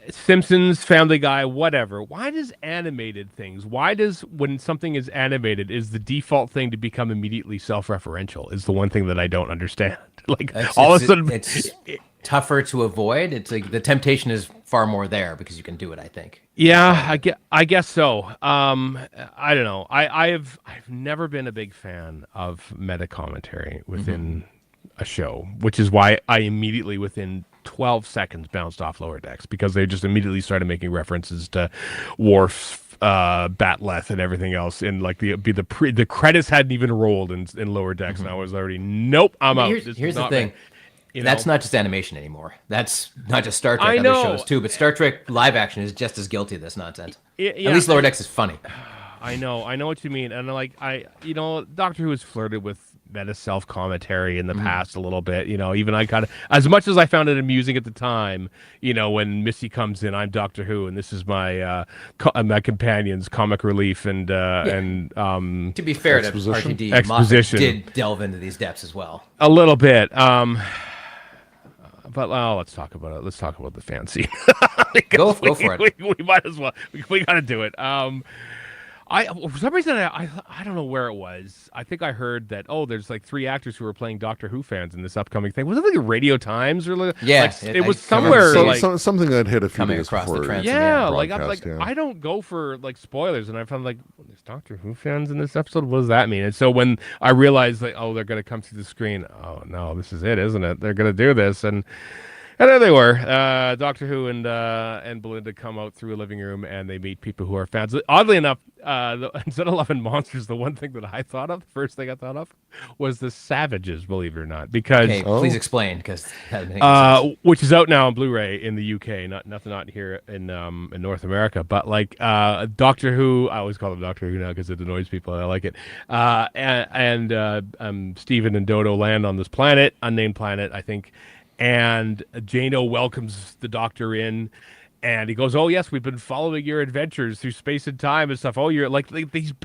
Simpsons, Family Guy, whatever. Why does animated things? Why does when something is animated is the default thing to become immediately self-referential? Is the one thing that I don't understand. Like all of a sudden, it's tougher to avoid. It's like the temptation is far more there because you can do it, I think. yeah, I guess so. I don't know. I've never been a big fan of meta commentary within a show, which is why I immediately within 12 seconds bounced off Lower Decks, because they just immediately started making references to Worf's Batleth and everything else, and like the credits hadn't even rolled in Lower Decks, and I was already I'm out. Here's This the is not thing. me. That's not just animation anymore. That's not just Star Trek. I Other know. shows too, but Star Trek live action is just as guilty of this nonsense. Yeah, At least Lower Decks is funny. I know what you mean, and Doctor Who has flirted with meta self commentary in the past a little bit. Even I kind of, as much as I found it amusing at the time, when Missy comes in, I'm Doctor Who, and this is my my companion's comic relief, and To be fair to Exposition? RTD, Exposition. Moffat did delve into these depths as well. a little bit. But let's talk about it. Let's talk about the fan scene. Go for it. We might as well. We got to do it. For some reason, I don't know where it was. I think I heard that there's like 3 actors who are playing Doctor Who fans in this upcoming thing. Was it like Radio Times or Yeah, it was I remember somewhere seeing like something that hit a few Coming days across the before. trans- yeah, broadcast, I don't go for like spoilers, and I found like there's Doctor Who fans in this episode. What does that mean? And so when I realized like they're gonna come through the screen, oh no, this is it, isn't it? They're gonna do this, and there they were, Doctor Who and Belinda come out through a living room, and they meet people who are fans. Oddly enough, instead of loving monsters, the one thing that I thought of, the first thing I thought of, was the Savages. Believe it or not, because Okay, please explain, because that doesn't make any sense. which is out now on Blu-ray in the UK, not here in North America. But like Doctor Who, I always call them Doctor Who now because it annoys people. I like it. And Stephen and Dodo land on this planet, unnamed planet, I think. And Jano welcomes the Doctor in, And he goes, "Oh yes, we've been following your adventures through space and time and stuff. Oh, you're like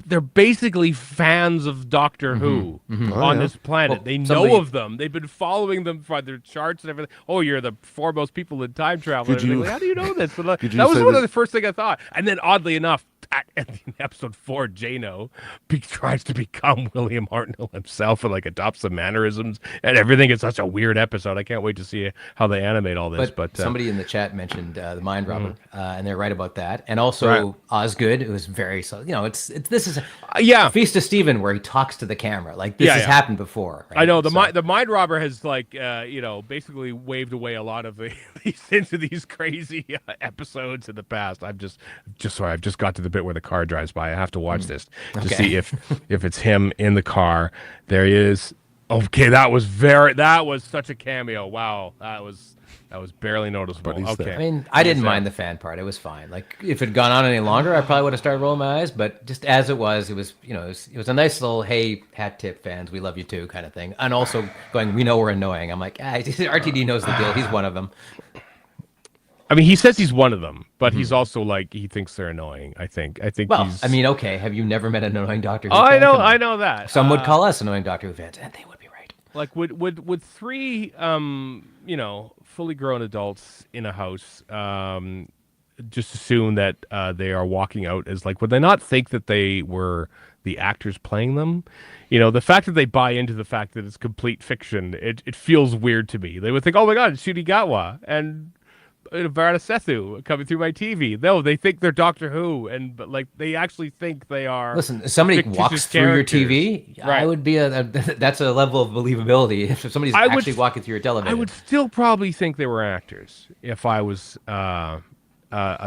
they're basically fans of Doctor Who on this planet. Well, they know somebody- of them. They've been following them by their charts and everything. Oh, you're the foremost people in time travel. Could you- How do you know this?" And, could you that was say one that- of the first thing I thought. And then, oddly enough, in episode 4, Jano tries to become William Hartnell himself and like adopts the mannerisms and everything. It's such a weird episode. I can't wait to see how they animate all this. But somebody in the chat mentioned the Mind Robber, and they're right about that. And also Osgood, it was very this is Feast of Stephen where he talks to the camera. Like this has happened before. Right? I know the Mind Robber has like basically waved away a lot of these crazy episodes in the past. I've just got to the bit where the car drives by. I have to watch this to see if it's him in the car. There he is. Okay, that was such a cameo. Wow, that was barely noticeable. But he's Okay, there. I mean, I didn't mind the fan part. It was fine. Like if it had gone on any longer, I probably would have started rolling my eyes. But just as it was it was a nice little hey hat tip fans, we love you too kind of thing. And also going, we know we're annoying. I'm like, RTD knows the deal. He's one of them. I mean, he says he's one of them, but he's also like he thinks they're annoying. I think. Well, he's... I mean, okay. Have you never met an annoying Doctor Who? Oh, fan? I know that. Some would call us annoying Doctor Who fans, and they would be right. Like, would 3 fully grown adults in a house just assume that they are walking out as like, would they not think that they were the actors playing them? The fact that they buy into the fact that it's complete fiction, it feels weird to me. They would think, oh my God, it's Shudi Gatwa and Varada Sethu coming through my TV. No, they think they're Doctor Who, but like they actually think they are. Listen, if somebody fictitious walks through your characters. TV, Right. I would be that's a level of believability. If somebody's actually walking through your television, I would still probably think they were actors if I was a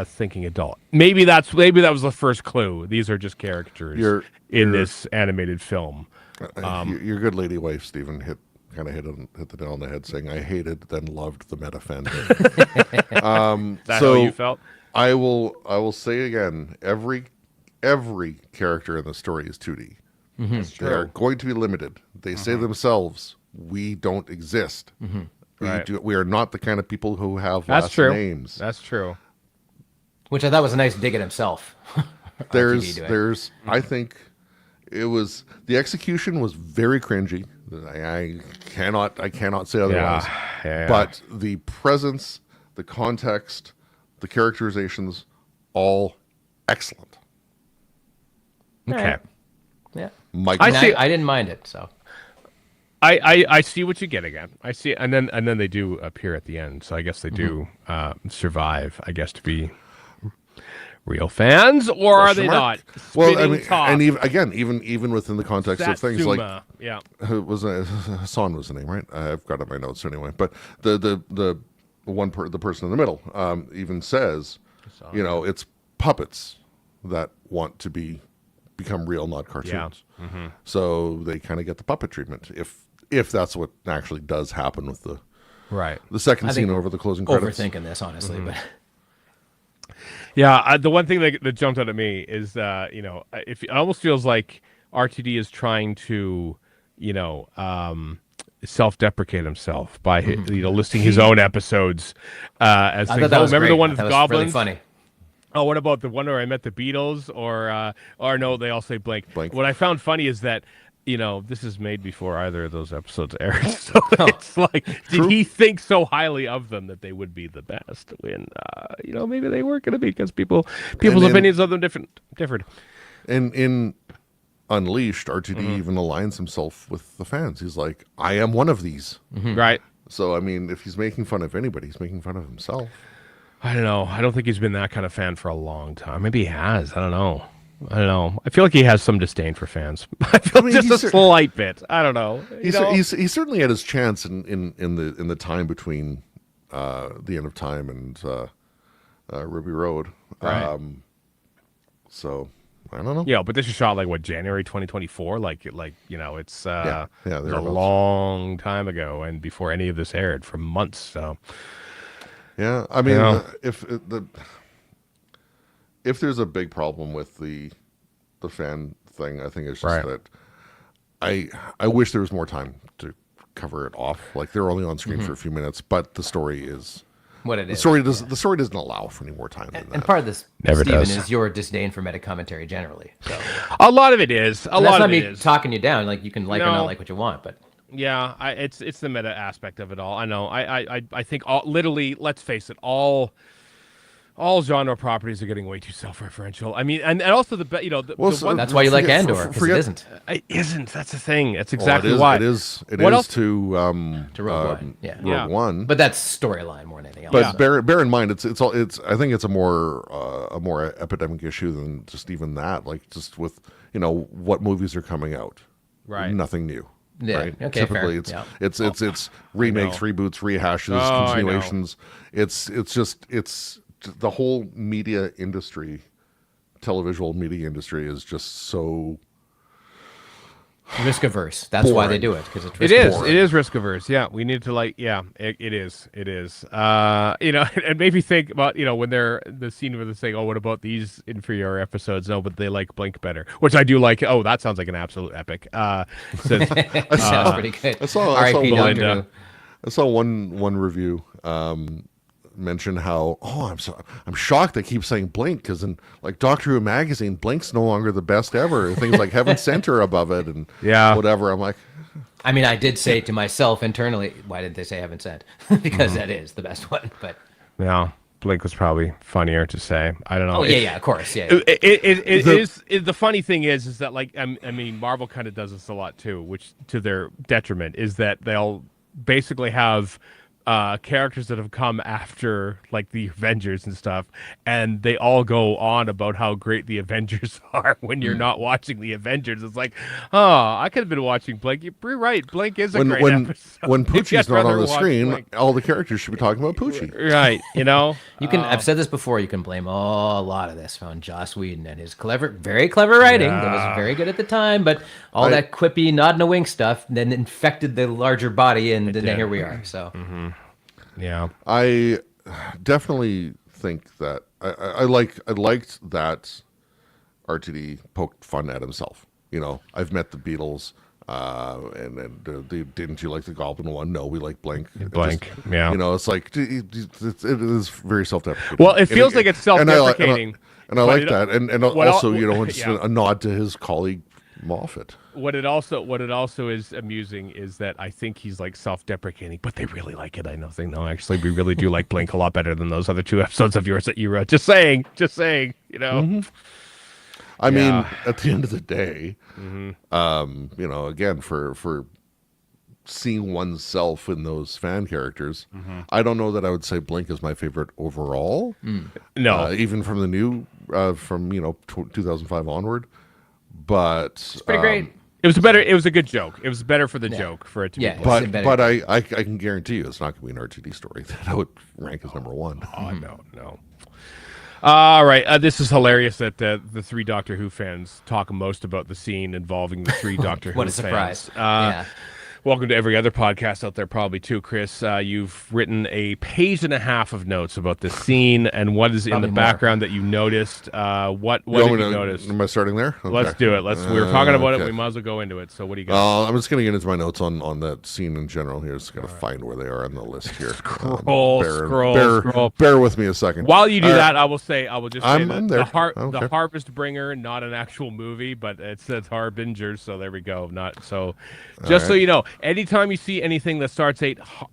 thinking adult. Maybe that was the first clue. These are just characters in this animated film. Your good lady wife, Stephen, hit the nail on the head, saying, "I hated, then loved the meta fandom." That's how you felt? I will say again, every character in the story is 2D. They are going to be limited. They say themselves, "We don't exist. We are not the kind of people who have last names." That's true. which I thought was a nice dig at himself. There's I think it was, the execution was very cringy. I cannot say otherwise. Yeah. But the presence, the context, the characterizations, all excellent. Okay. Yeah. Mike, I didn't mind it, so. I see what you get again. I see, and then they do appear at the end. So I guess they do survive. I guess to be real fans, or are they not? Well, I mean, top. and even within the context of things like, yeah, Hassan was the name, right? I've got it in my notes anyway. But the person in the middle even says, it's puppets that want to become real, not cartoons. Yeah. Mm-hmm. So they kind of get the puppet treatment if that's what actually does happen with the second scene over the closing credits. Overthinking this, honestly, but. Yeah, the one thing that jumped out at me is, if it almost feels like RTD is trying to, self-deprecate himself by listing his own episodes as things. Remember the one with goblins? Really funny. Oh, what about the one where I met the Beatles? Or no, they all say blank. What I found funny is that, this is made before either of those episodes aired. So it's like, did he think so highly of them that they would be the best? When, maybe they weren't going to be, because people's opinions of them differed. And in Unleashed, RTD even aligns himself with the fans. He's like, I am one of these. Mm-hmm. Right. So, I mean, if he's making fun of anybody, he's making fun of himself. I don't know. I don't think he's been that kind of fan for a long time. Maybe he has. I don't know. I feel like he has some disdain for fans. Just a slight bit. I don't know. He certainly had his chance in the time between the end of time and Ruby Road. Right. So I don't know. Yeah, but this is shot like January 2024. It's a long time ago, and before any of this aired, for months. So. Yeah, I mean, if there's a big problem with the fan thing, I think it's just that I wish there was more time to cover it off. Like, they're only on screen for a few minutes, but the story is what it The is. story doesn't allow for any more time than that. And part of this, Never Stephen, does. is your disdain for meta commentary generally. So A lot of it is. A and lot that's not of it me is. talking you down. Like you can like or No. not like what you want, but Yeah, it's the meta aspect of it all. I know. I think literally, let's face it, all genre properties are getting way too self-referential. I mean, and also the one that's why you like Andor, because it isn't. it isn't. That's the thing. That's Well, exactly why. It is What else? to Rogue One. Yeah. Rogue One. But that's storyline more than anything else. But bear in mind, it's I think it's a more epidemic issue than just even that. Like just with what movies are coming out, Right. Nothing new. Yeah, Right. okay, Typically, fair. it's remakes, reboots, rehashes, Oh, I know. continuations. It's the whole media industry, televisual media industry, is just so risk averse. That's why they Boring. do it, because it's It risk is. averse. It is risk averse. Yeah, we need to it is. It is. It made me think about when they're the scene where they're saying, "Oh, what about these inferior episodes?" No, but they like Blink better, which I do like. Oh, that sounds like an absolute epic. Says, That sounds pretty good. I saw R.I.P. Doctor Belinda. Who. I saw one review mention how I'm shocked they keep saying Blink because in like Doctor Who magazine, Blink's no longer the best ever. Things like Heaven Sent are above it and whatever. I'm like, I mean, I did say to myself internally, why did they say Heaven Sent? Because that is the best one. But yeah, Blink was probably funnier to say. I don't know. oh yeah, of course, yeah. It is the funny thing is that like I mean Marvel kind of does this a lot too, which to their detriment is that they'll basically have characters that have come after like the Avengers and stuff, and they all go on about how great the Avengers are when you're not watching the Avengers. It's like, oh, I could have been watching Blink. You're right, Blink is a great episode. when Maybe Poochie's I'd not on rather the watch screen, Blink. all the characters should be talking about Poochie. Right, You can. I've said this before. You can blame a lot of this on Joss Whedon and his very clever writing that was very good at the time. But all that quippy, nod and a wink stuff then infected the larger body, and then here we are. So yeah. I definitely think that I liked that RTD poked fun at himself. I've met the Beatles, and didn't you like the Goblin one? No, we like Blink. Blank. Yeah. It's like it is very self-deprecating. Well, it feels like it's self-deprecating. And I like that, and also it's yeah. a nod to his colleague Moffat. What it also is amusing is that I think he's like self-deprecating, but they really like it. I know they know actually we really do like Blink a lot better than those other two episodes of yours that you wrote. Just saying. Mm-hmm. I mean, at the end of the day, again, for seeing oneself in those fan characters, I don't know that I would say Blink is my favorite overall. No, even from the new, from 2005 onward. But it's pretty great. it was a good joke. It was better for the joke for it to be. Yeah. But I can guarantee you it's not going to be an RTD story that I would rank as number one. Oh no. All right, this is hilarious that the three Doctor Who fans talk most about the scene involving the three Doctor Who What a fans. surprise. Yeah. Welcome to every other podcast out there, probably too, Chris. You've written a page and a half of notes about the scene and what is in the background that you noticed. What did you notice? Am I starting there? Okay. Let's do it. We were talking about it. We might as well go into it. So what do you got? I'm just going to get into my notes on that scene in general here. Just got to find where they are on the list here. Scroll. Bear with me a second. While you do that, I will just say I'm there. The Harvest Bringer, not an actual movie, but it says Harbinger, so there we go. So you know, anytime you see anything that starts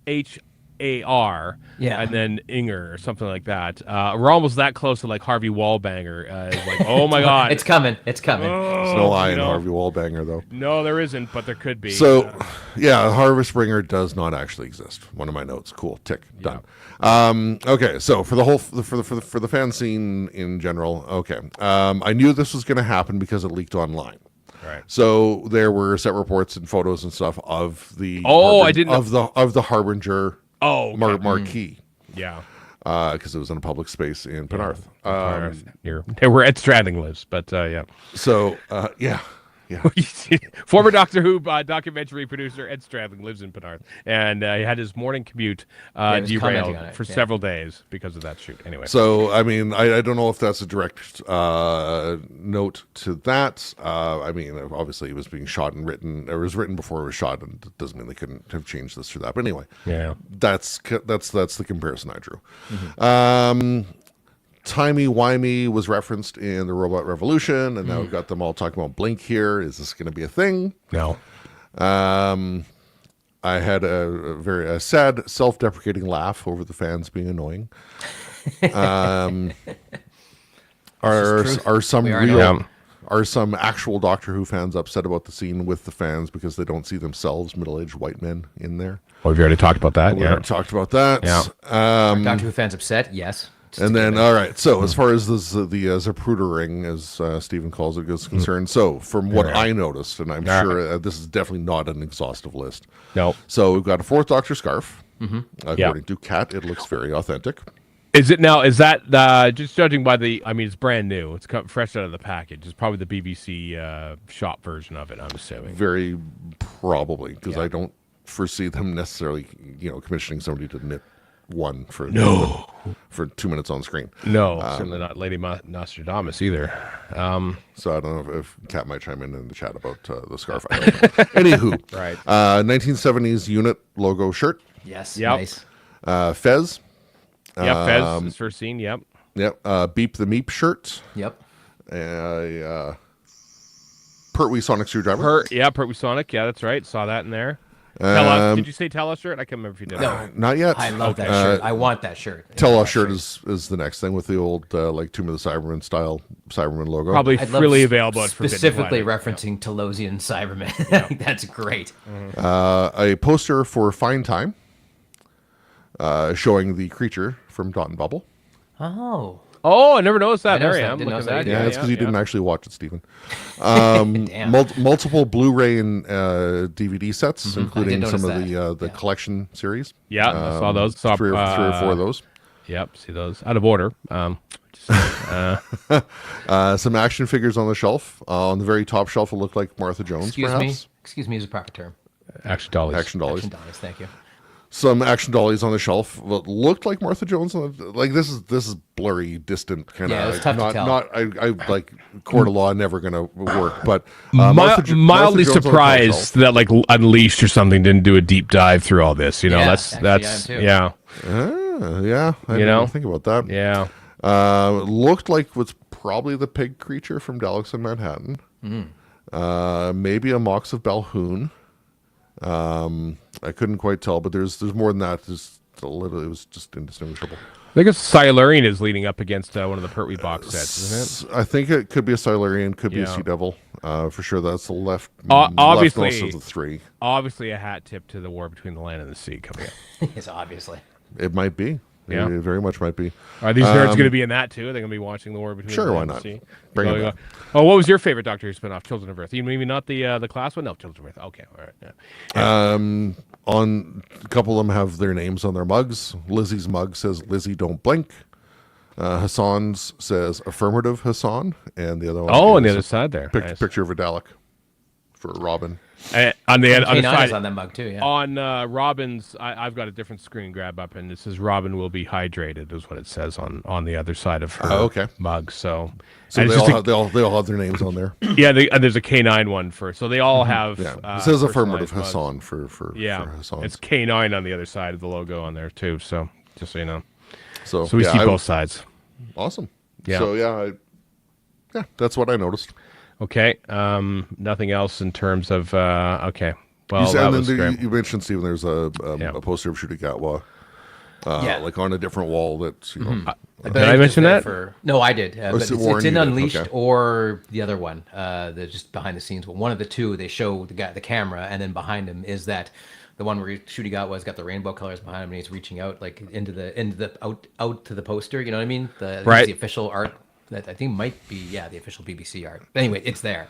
H-A-R and then Inger or something like that, we're almost that close to like Harvey Wallbanger. It's like, oh my God. It's coming. There's no I in Harvey Wallbanger, though. No, there isn't, but there could be. So, Harvest Bringer does not actually exist. One of my notes. Cool. Tick. Done. Okay. So for the whole for the fan scene in general, okay. I knew this was going to happen because it leaked online. Right. So there were set reports and photos and stuff of the of the Harbinger marquee. Yeah. Because it was in a public space in Penarth. Where Ed Stranding lives, but yeah. So Yeah. Former Doctor Who documentary producer Ed Stradling lives in Penarth, and he had his morning commute he was commenting derailed on it, for several days because of that shoot. Anyway, So, I mean, I don't know if that's a direct note to that. I mean, obviously, it was being shot and written, or it was written before it was shot, and it doesn't mean they couldn't have changed this or that. But anyway, yeah. that's the comparison I drew. Timey-wimey was referenced in the Robot Revolution, and now we've got them all talking about Blink here. Is this going to be a thing? No. I had a very sad, self-deprecating laugh over the fans being annoying. Are some We are real, annoying. are some actual Doctor Who fans upset about the scene with the fans because they don't see themselves middle-aged white men in there? Well, we've already talked about that. We Yeah. already talked about that. Yeah. Are Doctor Who fans upset? Yes. And then, all right. So, as far as the Zaprudering, as Stephen calls it, is concerned, so from what I noticed, and I'm sure this is definitely not an exhaustive list. No. So we've got a fourth Doctor scarf. According to Kat, it looks very authentic. Is it now? Is that just judging by the? I mean, it's brand new. It's come fresh out of the package. It's probably the BBC shop version of it. I'm assuming. Very probably, because I don't foresee them necessarily, commissioning somebody to knit one for 2 minutes on screen. No, certainly not Lady Nostradamus either. So I don't know if Kat might chime in the chat about the scarf. I don't know. Anywho, Right. 1970s unit logo shirt. Yes. Yep. Nice. Fez. Yep, Fez is first seen. Yep. Yep. Beep the Meep shirt. Yep. Pertwee Sonic screwdriver. Pertwee Sonic. Yeah, that's right. Saw that in there. Did you say Tella shirt? I can't remember if you did. No. Not yet. I love that shirt. I want that shirt. Tell-Us shirt is the next thing with the old like Tomb of the Cybermen style Cyberman logo. Probably I'd love freely available at Forbidden specifically Planet. referencing Telosian Cybermen. That's great. A poster for Fine Time, showing the creature from Dot and Bubble. Oh, I never noticed that. I noticed There I that. am. Didn't Look at notice that. that Yeah, either. that's because you didn't actually watch it, Stephen. Damn. Multiple Blu-ray and DVD sets, including I did some of notice the collection series. Yeah, I saw those. Saw Three or four of those. Yep, see those out of order. Some action figures on the shelf. On the very top shelf, it looked like Martha Jones, Excuse perhaps. me. Excuse me is a proper term. Action dollies. Action dollies. Action Donis, thank you. Some action dollies on the shelf. What looked like Martha Jones. This is blurry, distant kind of. Yeah, it's tough to tell. I like court of law never going to work. But Martha Mildly Jones on the top surprised that like Unleashed or something didn't do a deep dive through all this. Yeah, that's actually, I am too. yeah, shelf. Yeah, I didn't think about that. yeah. Looked like what's probably the pig creature from Daleks in Manhattan. Maybe a Mox of Balhoun. I couldn't quite tell, but there's more than that. Just a little, it was just indistinguishable. I think a Silurian is leaning up against one of the Pertwee box sets, isn't it? I think it could be a Silurian, could be a Yeah. Sea Devil. For sure, that's the Obviously- leftmost of the three. Obviously, a hat tip to the war between the land and the sea coming up. Yes, obviously. It might be. Yeah. It very much might be. Are these nerds going to be in that too? Are they going to be watching the war between Sure, the why land not? and the sea? Bring Oh, it yeah. back. Oh, what was your favorite Doctor Who spinoff? Children of Earth. You maybe not the class one? No, Children of Earth. Okay, all right. Yeah. On a couple of them have their names on their mugs. Lizzie's mug says "Lizzie, don't blink." Hassan's says "Affirmative, Hassan," and the other one. Oh, on the is other a side there. Nice. Picture of a Dalek for Robin. On the other K9 side, is on that mug too, yeah. on Robin's, I've got a different screen grab up, and it says Robin will be hydrated, is what it says on the other side of her okay. mug. So So and they it's all, just have, they all have their names on there. yeah, and there's a K9 one for. So they all have. Yeah, it says "Affirmative, personalized mugs. Hassan" for Yeah, Hassan. it's K9 on the other side of the logo on there too. So just so you know, So so we yeah, see both sides. Awesome. Yeah. So yeah, that's what I noticed. Okay. Nothing else in terms of okay. Well, You that and was then great. you mentioned, Stephen, there's a Yeah. poster of Shudigatwa, Yeah. like on a different wall. That's Did I mention that? No, I did. But so it's Warren, in you did, Unleashed okay. or the other one. The just behind the scenes. One of the two, they show the camera, and then behind him is that the one where Shudigatwa's got the rainbow colors behind him, and he's reaching out like into the out to the poster. You know what I mean? Right. The official art that I think might be the official BBC art. But anyway, it's there.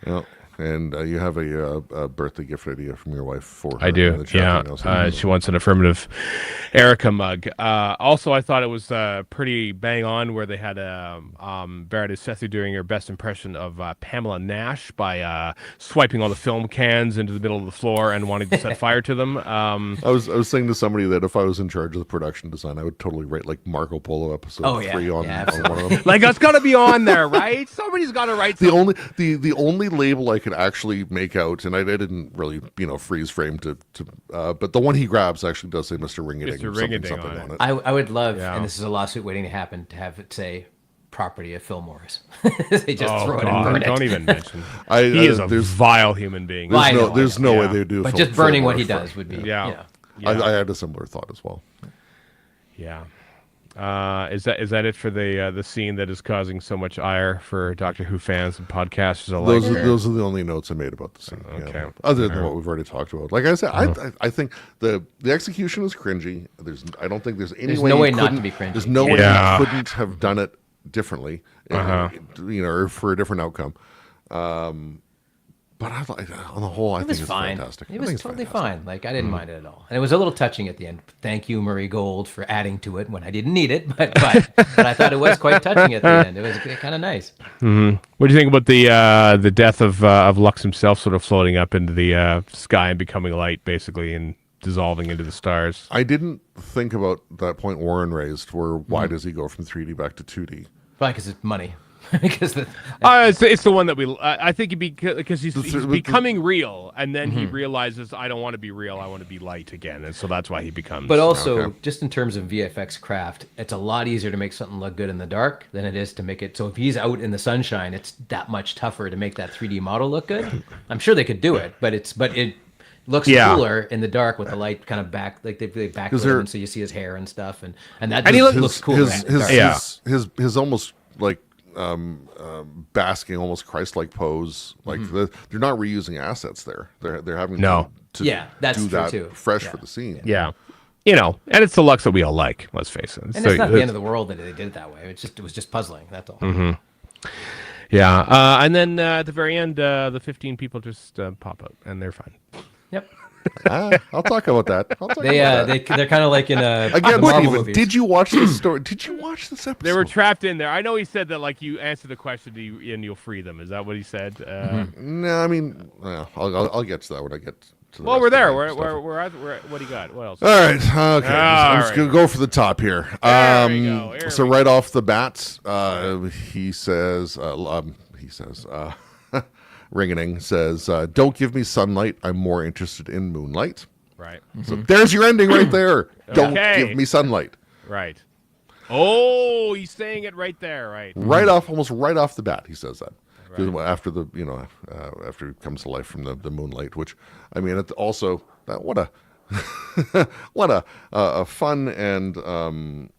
Yeah. And you have a birthday gift idea from your wife for her. I do. in the chat right now, so- She wants an affirmative Erica mug. Also, I thought it was pretty bang on where they had Verity Sethi doing her best impression of Pamela Nash by swiping all the film cans into the middle of the floor and wanting to set fire to them. I was saying to somebody that if I was in charge of the production design, I would totally write like Marco Polo episode 3 on one of them. Like, that's got to be on there, right? Somebody's got to write something. The only label I could actually make out, and I didn't really freeze frame to but the one he grabs actually does say Mr. Ringading Mr. or something Ringading on it. I would love, Yeah. and this is a lawsuit waiting to happen, to have it say property of Fillmore's. They just throw it and God, burn it. don't even mention. He is a vile human being. There's no way they do. But just burning what he does would be. Yeah. I had a similar thought as well. Yeah. Is that it for the scene that is causing so much ire for Doctor Who fans and podcasters alike? Those are the only notes I made about the scene. Okay. Yeah. Other than what we've already talked about. Like I said, I think the execution is cringy. I don't think there's any There's way no you way not to couldn't- be cringy. There's no way Yeah. you couldn't have done it differently, or for a different outcome. But on the whole, I It think was it's fine. fantastic. It was totally fine. Like, I didn't mind it at all. And it was a little touching at the end. Thank you, Murray Gold, for adding to it when I didn't need it. But I thought it was quite touching at the end. It was kind of nice. What do you think about the death of Lux himself, sort of floating up into the sky and becoming light, basically, and dissolving into the stars? I didn't think about that point Warren raised, where why does he go from 3D back to 2D? Probably because it's money. Because it's the one that I think because he's becoming real, and then he realizes, I don't want to be real, I want to be light again, and so that's why he becomes. But also, just in terms of VFX craft, it's a lot easier to make something look good in the dark than it is to make it. So if he's out in the sunshine, it's that much tougher to make that 3D model look good. I'm sure they could do it, but it looks cooler in the dark with the light kind of back, like they backlit him, so you see his hair and stuff, and that just looks cool. His almost like basking, almost Christ-like pose. Like they're not reusing assets there. They're having to that's do true that too. fresh for the scene. Yeah. And it's the Lux that we all like, let's face it. And it's not the end of the world that they did it that way. It was just puzzling. That's all. Yeah. And then at the very end, the 15 people just pop up, and they're fine. Yep. I'll talk about that. They're kind of like in a Again, Marvel movies. did you watch this story? Did you watch this episode? They were trapped in there. I know he said that, like, you answer the question and you'll free them. Is that what he said? No, I mean, I'll get to that when I get to the Well, rest we're of there. the We're stuff. what do you got? What else? All right. Okay. I'm just right. going to go for the top here. There we go. Here So we right off the bat, he says, Ringaning says, don't give me sunlight. I'm more interested in moonlight. Right. So there's your ending right there. Don't Okay. give me sunlight. Right. Oh, he's saying it right there. Right. Almost right off the bat, he says that. After after he comes to life from the moonlight, which, I mean, it also, what a fun and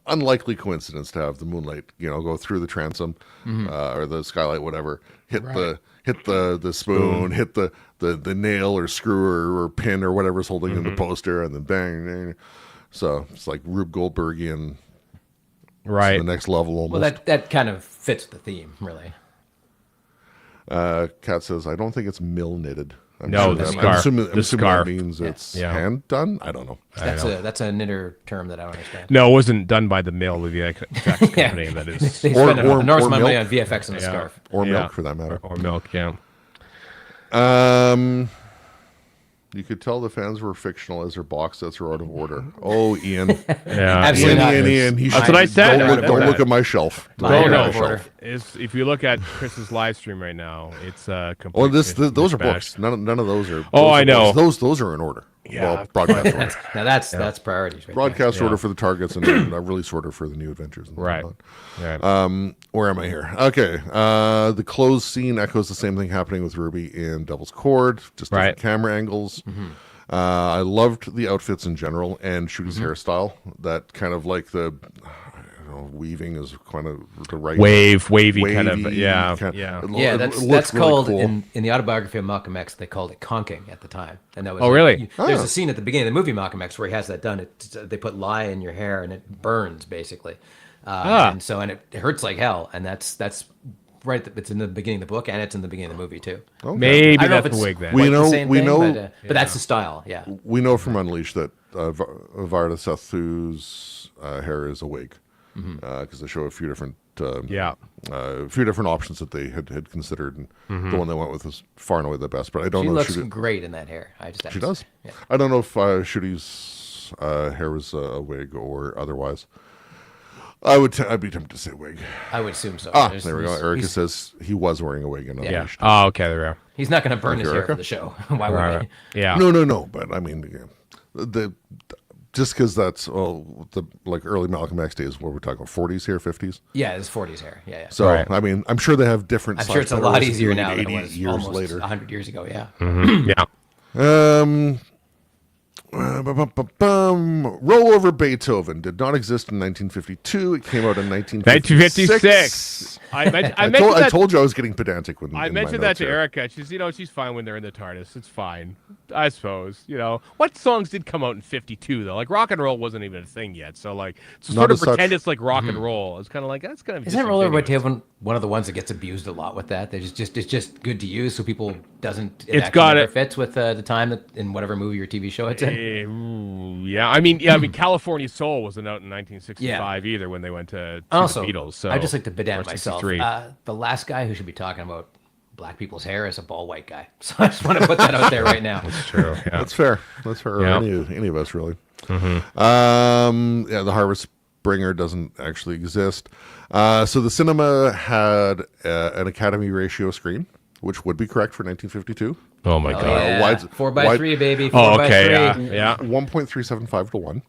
unlikely coincidence to have the moonlight, go through the transom or the skylight, whatever, hit the spoon, hit the nail or screw or pin or whatever's holding in the poster, and then bang, bang. So it's like Rube Goldbergian, Right. to the next level almost. Well, that kind of fits the theme, really. Kat says, I don't think it's mill knitted. No, the scarf. I'm The assuming scarf. that means it's Yeah. hand done. I don't know. That's a knitter term that I don't understand. No, it wasn't done by the mill, the effects company. That is. They Or- spend or- an enormous or amount of money milk. on VFX and a Yeah. scarf. Or Yeah. milk, for that matter. Or milk, yeah. You could tell the fans were fictional as their box sets were out of order. Oh, Ian. Yeah. Absolutely not. Ian. That's what I said. Don't look at my shelf. Don't Mine look are at out my of shelf. order. If you look at Chris's live stream right now, it's complete. Oh, those are mismatch. books. None of those are. Oh, those I are know. books. Those are in order. Yeah. Well, broadcast order. Now that's priorities. Right Broadcast Yeah. order for the targets and then a release order for the new adventures. And Right. whatnot. Right. Where am I here? Okay. The closed scene echoes the same thing happening with Ruby in Devil's Cord, just different Right. camera angles. I loved the outfits in general and Shooty's hairstyle. That kind of like the weaving is kind of the right Wavy kind of, wavy yeah, kind- yeah. it Yeah, it that's looked really called cool. in the autobiography of Malcolm X. They called it conking at the time, and that was Oh, really? There's a scene at the beginning of the movie Malcolm X where he has that done. They put lye in your hair and it burns basically, and it hurts like hell. And that's right. It's in the beginning of the book, and it's in the beginning of the movie too. Okay. Maybe I don't know if that's it's the wig then. We quite know- the same we thing, know- but that's the style. Yeah. We know from Unleashed that Varda Sethu's hair is a wig because they show a few different options that they had considered, and the one they went with is far and away the best. But I don't She know. looks if she great in that hair. I just have She to does. say. Yeah. I don't know if Shooty's hair was a wig or otherwise. I'd be tempted to say wig. I would assume so. There we go. Erica says he was wearing a wig in Yeah. Unleashed. Oh, okay, there we are. He's not going to burn his hair Erica. for the show. Why would he? Yeah. No. But I mean, just because that's the early Malcolm X days, what we're talking about, 40s here, 50s. Yeah, his 40s hair. Yeah. So Right. I mean, I'm sure they have different. I'm sure it's a slash lot letters easier now 80 than it was years almost later. 100 years ago. Yeah. Yeah. Rollover Beethoven did not exist in 1952. It came out in 1956. 1956. I mentioned I that. told you I was getting pedantic when I in my mentioned that notes to here. Erica. She's fine when they're in the TARDIS. It's fine, I suppose. What songs did come out in '52 though? Like rock and roll wasn't even a thing yet. So like, to Not sort of as such. pretend it's like rock and roll. It's kind of like that's kind of. Isn't Roller disingenuous. Beethoven one of the ones that gets abused a lot with that? It's just good to use so people doesn't. It's actually got never it. fits with the time that in whatever movie or TV show it's in. Yeah. I mean, California Soul wasn't out in 1965 either when they went to Also, the Beatles. So I just like to or pedant myself. 63. The last guy who should be talking about black people's hair is a bald white guy. So I just want to put that out there right now. True. Yeah. That's fair. That's fair. Yeah. Any of us really. The Harvest Bringer doesn't actually exist. So the cinema had an Academy ratio screen, which would be correct for 1952. Oh my Oh, god. yeah. wide- 4x3, baby. 4x3. Oh, okay. Yeah. 1.375 to 1.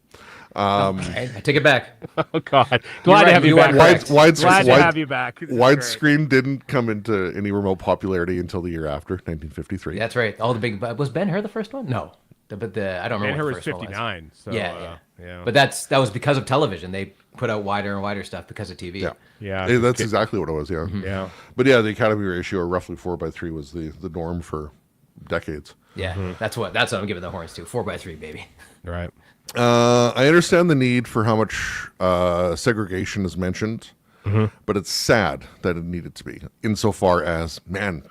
I take it back. Oh god. You're Glad to right, have you you are back. correct. Glad to have you back. This is great. Widescreen didn't come into any remote popularity until the year after, 1953. That's right. All the big. Was Ben-Hur the first one? No. I don't remember. Ben-Hur what was the first one 59. So Yeah. yeah. But that was because of television. They put out wider and wider stuff because of TV. Yeah. Yeah. Hey, that's exactly what it was, yeah. Yeah. But yeah, the Academy ratio, roughly 4x3, was the norm for decades. Yeah. That's what I'm giving the horns to. 4x3, baby. Right. I understand the need for how much segregation is mentioned, but it's sad that it needed to be, insofar as, man,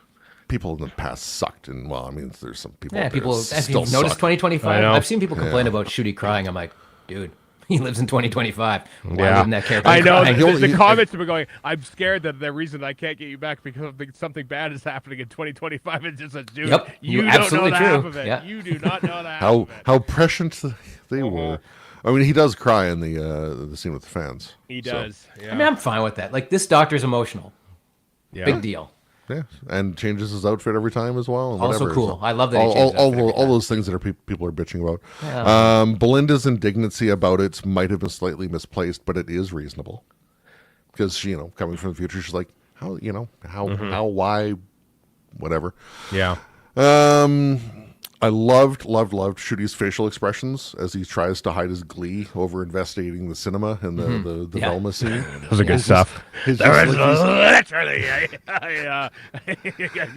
people in the past sucked. And, well, I mean, there's some people Yeah, out there people. that Have still you noticed suck. 2025? I know. I've seen people complain about Shooty crying. I'm like, dude, he lives in 2025 Why Yeah. wouldn't that character I know. cry? The comments have been going, I'm scared that the reason I can't get you back because something bad is happening in 2025. It's just a dude. Yep, You you're don't absolutely know the half true. of it. Yeah. You do not know the half How of it. how prescient they were. I mean, he does cry in the scene with the fans. He So, does. Yeah. I mean, I'm fine with that. Like, this doctor's emotional. yeah. Big deal. yeah, and changes his outfit every time as well. And Also whatever. cool. So, I love that he changes his outfit every all time. those things that people are bitching about. Belinda's indignancy about it might have been slightly misplaced, but it is reasonable because coming from the future, she's like, how, why, whatever. Yeah. I loved Shooty's facial expressions as he tries to hide his glee over investigating the cinema and the Yeah. Velma scene. Those are good stuff. He's There just is like, literally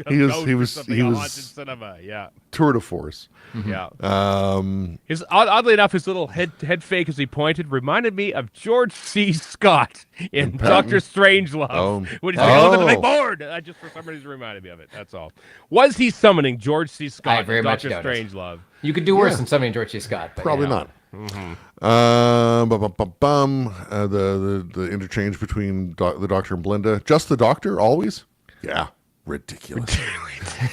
He was haunted cinema. Yeah. tour de force. Yeah. Um, Oddly enough, his little head fake as he pointed reminded me of George C. Scott in Doctor Strangelove when he's going to the big board. I just for some reason reminded me of it. That's all. Was he summoning George C. Scott very in much Doctor doubt it. Strangelove? You could do worse than somebody George C. Scott. But, Probably not. The interchange between the Doctor and Belinda. Just the Doctor, always? Yeah. Ridiculous.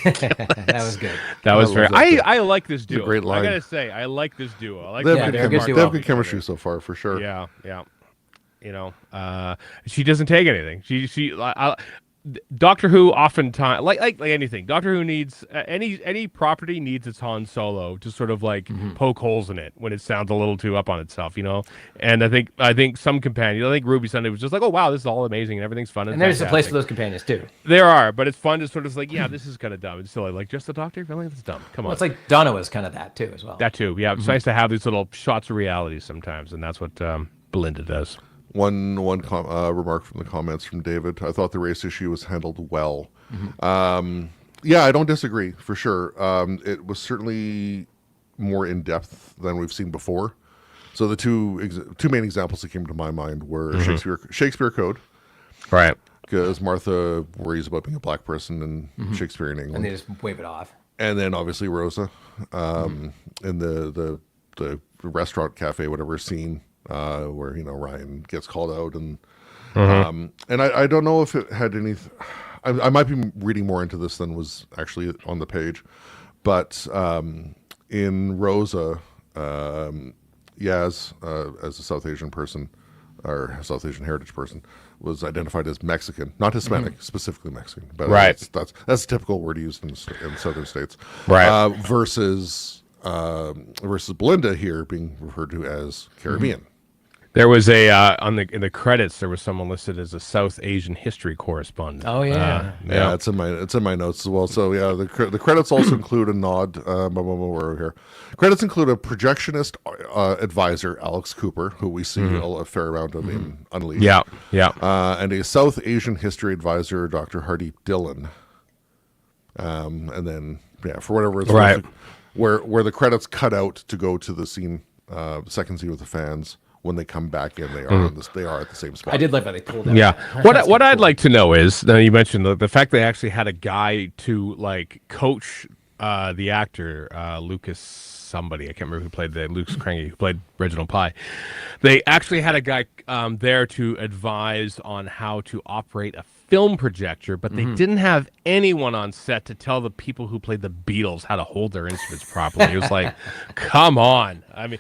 That was good. That was very. love that. I like this duo. a great line. I gotta say, I like this duo. I like They the have, they're a good, good chemistry. duo. They have good chemistry so far, for sure. Yeah, yeah. She doesn't take anything. Doctor Who oftentimes like anything. Doctor Who needs any property needs its Han Solo to sort of like poke holes in it when it sounds a little too up on itself, And I think some companions, I think Ruby Sunday was just like, oh wow, this is all amazing and everything's fun And there's a place fantastic. for those companions, too. There are, but it's fun to sort of like, yeah, this is kind of dumb. It's silly. Like just the Doctor, really, that's dumb. Come on. Well, it's like Donna was kind of that, too, as well. That too, yeah. It's nice to have these little shots of reality sometimes, and that's what Belinda does. One remark from the comments from David. I thought the race issue was handled well. Yeah, I don't disagree, for sure. It was certainly more in-depth than we've seen before. So the two main examples that came to my mind were Shakespeare Code. Right. because Martha worries about being a black person in Shakespearean England. And they just wave it off. And then obviously Rosa, in the restaurant cafe, whatever scene, where, Ryan gets called out and I don't know if it had any, I might be reading more into this than was actually on the page, but, in Rosa, Yaz, as a South Asian person, or South Asian heritage person, was identified as Mexican, not Hispanic, specifically Mexican. But Right. that's a typical word used in southern states. Right. Versus Belinda here being referred to as Caribbean. There was a in the credits. There was someone listed as a South Asian history correspondent. Oh, yeah. Yeah, it's in my notes as well. So yeah, the credits also include a nod. We're here. Credits include a projectionist advisor, Alex Cooper, who we see a fair amount of in Unleashed. Yeah, yeah. And a South Asian history advisor, Dr. Hardeep Dillon. And then for whatever it's Right. worth, where the credits cut out to go to the scene, second scene with the fans. When they come back in, they are they are at the same spot. I did like how they pulled that. Yeah. What I'd like to know is, now you mentioned the fact they actually had a guy to like coach the actor Lucas somebody, I can't remember who played Lucas Crangy, who played Reginald Pye. They actually had a guy there to advise on how to operate a film projector, but they didn't have anyone on set to tell the people who played the Beatles how to hold their instruments properly. It was like, come on. I mean,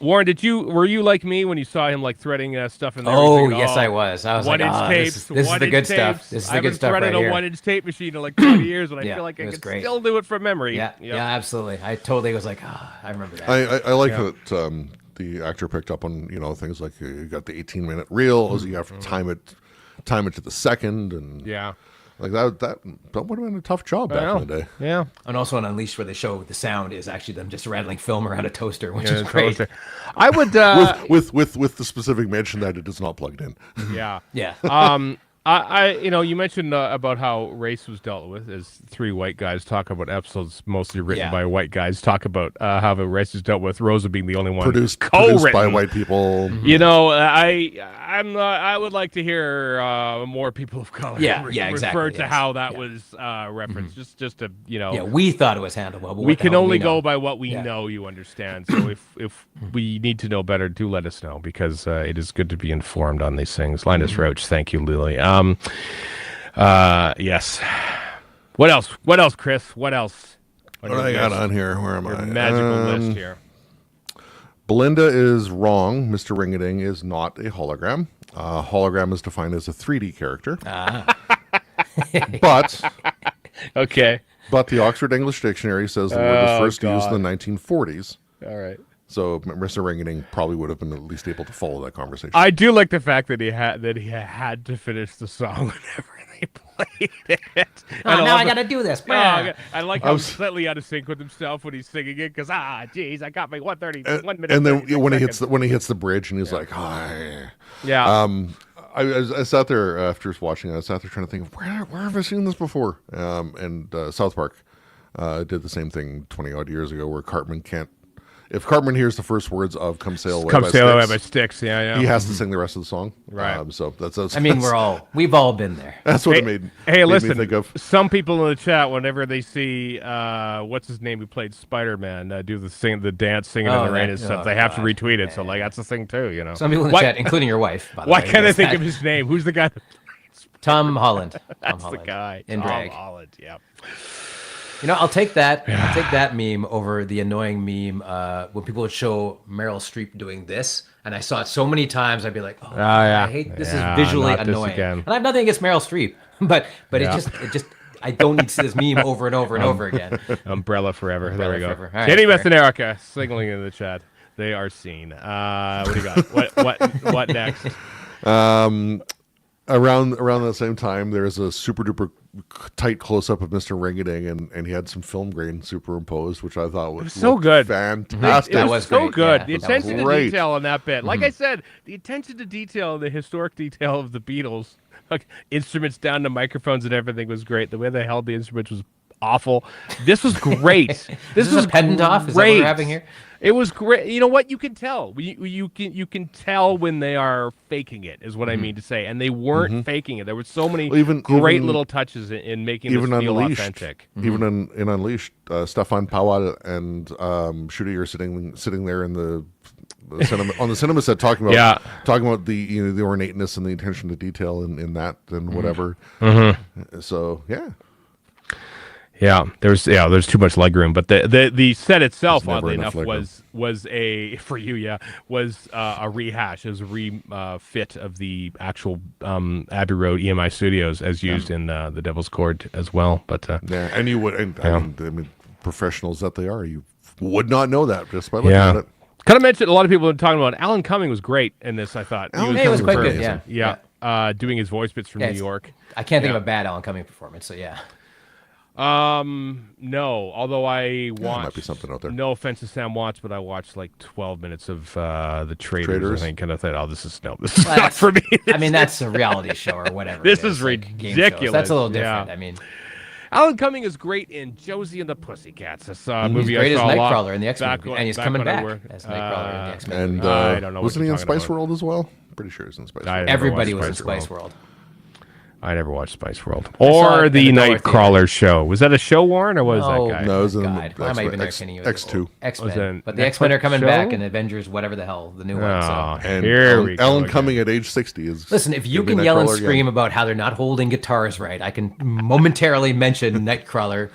Warren, were you like me when you saw him like threading stuff in there? Oh, yes, I was. I was like, 1-inch tapes. this is the good stuff. This is the good stuff right here. I've been threading a 1-inch tape machine in like 20 years, and I Yeah, feel like I it was can great. still do it from memory. Yeah, absolutely. I totally was like, I remember that. I like that the actor picked up on things like you got the 18-minute reels, you have to time it to the second, and like that would have been a tough job back in the day. Yeah. And also on Unleashed, where they show the sound is actually them just rattling film around a toaster, which is great. I would with the specific mention that it is not plugged in. Yeah. Yeah. You mentioned about how race was dealt with as three white guys talk about episodes mostly written by white guys talk about how the race is dealt with. Rosa being the only one Produced co-written by white people. I would like to hear more people of color refer to how that was referenced. Just to we thought it was handleable. But we can only go by what we know. You understand? So if we need to know better, do let us know, because it is good to be informed on these things. Linus Roach, thank you, Lily. Yes. What else, Chris? What else? What do I got on here? Where am I? Magical list here. Belinda is wrong. Mr. Ringading is not a hologram. Hologram is defined as a 3D character. But okay. But the Oxford English Dictionary says the word was first used in the 1940s. All right. So Mr. Ringading probably would have been at least able to follow that conversation. I do like the fact that he had to finish the song whenever they played it. Now I got to do this. I like how he's slightly out of sync with himself when he's singing it, because geez, I got my 1 minute. And then when he hits the bridge and he's like, hi. Yeah. I sat there after watching it. I sat there trying to think of where have I seen this before? And South Park did the same thing 20 odd years ago, where Cartman can't. If Cartman hears the first words of "Come Sail Away" by Styx, he has to sing the rest of the song. Right. So that's. we've all been there. That's what it made. Hey, made listen. me think of. Some people in the chat, whenever they see what's his name who played Spider-Man do the dance, singing in the rain and stuff, they have to retweet it. So like that's the thing too, Some people in the chat, including your wife. By the why way, can't I think of his name? Who's the guy? Tom Holland. That's the guy. In drag. Tom Holland. Yeah. I'll take that. I'll take that meme over the annoying meme when people would show Meryl Streep doing this, and I saw it so many times. I'd be like, I hate this. Is visually annoying. And I have nothing against Meryl Streep, but it just I don't need to see this meme over and over and over again. Umbrella forever. There we go. Right, Jenny Beth and Erica signaling in the chat. They are seen. What do you got? What next? Around the same time, there's a super duper tight close up of Mr. Ringading, and he had some film grain superimposed, which I thought was so good, fantastic. It was so great. good. Yeah, the attention to detail on that bit, like I said, the attention to detail, the historic detail of the Beatles, like instruments down to microphones and everything was great. The way they held the instruments was awful. This was great. This was a pedant off. Is that what we're having here? It was great. You know what? You can tell. You can tell when they are faking it. Is what I mean to say. And they weren't faking it. There were so many great little touches in making this feel authentic. Even in Unleashed, Stefan Powell and Shooty are sitting there in the cinema, on the cinema set talking about the the ornateness and the attention to detail in that and whatever. So there's too much legroom, but the set itself, oddly enough, was a rehash, it was a refit of the actual Abbey Road EMI Studios as used in the Devil's Court as well. But and you would, I mean, professionals that they are, you would not know that just by looking at it. Kind of mentioned a lot of people were talking about Alan Cumming was great in this. I thought he was quite good. Yeah. Doing his voice bits from New York. I can't think of a bad Alan Cumming performance. So yeah. No, although I watched, might be something out there. No offense to Sam Watts, but I watched like 12 minutes of the Traders. I think, and I thought, this is not for me. I mean, that's a reality show or whatever. This is ridiculous. That's a little different. Yeah. I mean, Alan Cumming is great in Josie and the Pussycats. This movie great I saw as a lot. Nightcrawler in the X-Men, and he's coming back as Nightcrawler in the X-Men. And I don't know. Wasn't he in Spice World as well? Pretty sure he's in Spice World. Everybody was in Spice World. I never watched Spice World or the Nightcrawler show. Was that a show, Warren, or was that guy? No, it was in Why am I even mentioning you? X2. X-Men. But the X-Men are coming back in Avengers, whatever the hell, the new one. So. And here we go. Alan Cumming at age 60 is. Listen, if you can yell and scream about how they're not holding guitars right, I can momentarily mention Nightcrawler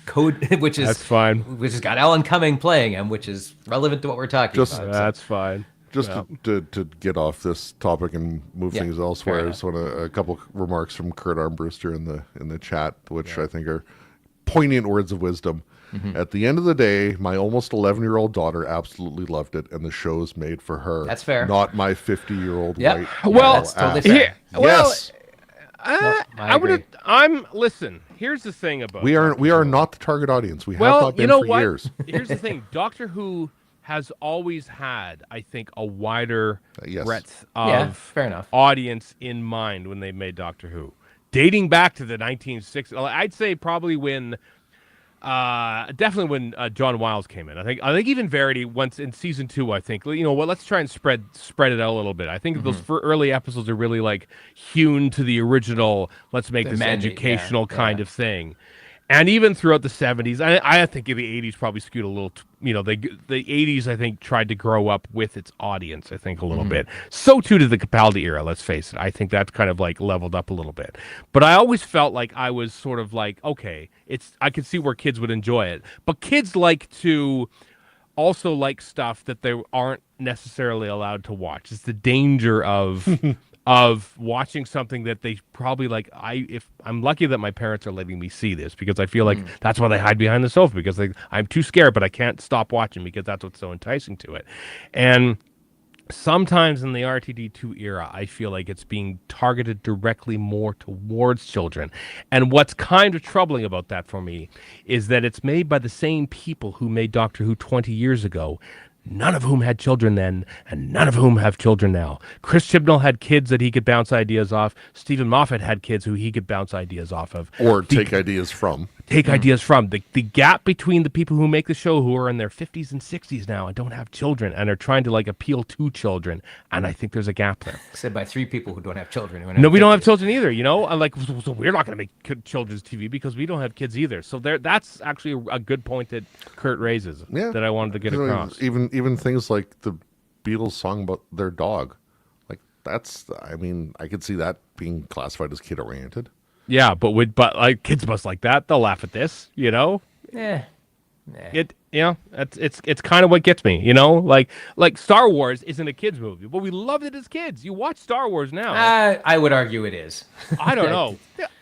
Code, which is that's fine. Which has got Alan Cumming playing him, which is relevant to what we're talking about. That's fine. Just to get off this topic and move things elsewhere, I just want a couple remarks from Kurt Armbruster in the chat, which I think are poignant words of wisdom. At the end of the day, my almost 11-year-old daughter absolutely loved it, and the show's made for her. That's fair. Not my 50-year-old white. Well, that's totally fair. Yes. Listen. Here's the thing about we are not the target audience. We have not been for years. Here's the thing. Doctor Who has always had, I think, a wider breadth of fair enough. audience in mind when they made Doctor Who. Dating back to the 1960s, I'd say probably definitely when John Wiles came in. I think even Verity once in season 2. I think let's try and spread it out a little bit. I think those early episodes are really like hewn to the original. Let's make this educational kind of thing. And even throughout the 70s, I think the 80s probably skewed a little. The 80s I think tried to grow up with its audience. I think a little bit. So too did the Capaldi era. Let's face it. I think that's kind of like leveled up a little bit. But I always felt like I was sort of like, okay, I could see where kids would enjoy it, but kids like to also like stuff that they aren't necessarily allowed to watch. It's the danger of. Of watching something that they probably like. If I'm lucky that my parents are letting me see this, because I feel like that's why they hide behind the sofa, because I'm too scared, but I can't stop watching because that's what's so enticing to it. And sometimes in the RTD2 era, I feel like it's being targeted directly more towards children. And what's kind of troubling about that for me is that it's made by the same people who made Doctor Who 20 years ago, none of whom had children then, and none of whom have children now. Chris Chibnall had kids that he could bounce ideas off. Stephen Moffat had kids who he could bounce ideas off of. Or take ideas from. Ideas from. The gap between the people who make the show who are in their 50s and 60s now and don't have children and are trying to like appeal to children, and I think there's a gap there. Said by 3 people who don't have children. No, we don't have children either, so we're not going to make children's TV because we don't have kids either. So that's actually a good point that Kurt raises that I wanted to get across. Even things like the Beatles song about their dog. Like I could see that being classified as kid-oriented. Yeah, but like kids must like that. They'll laugh at this, Yeah. It's kind of what gets me, like Star Wars isn't a kids movie, but we loved it as kids. You watch Star Wars now. I would argue it is. I don't know.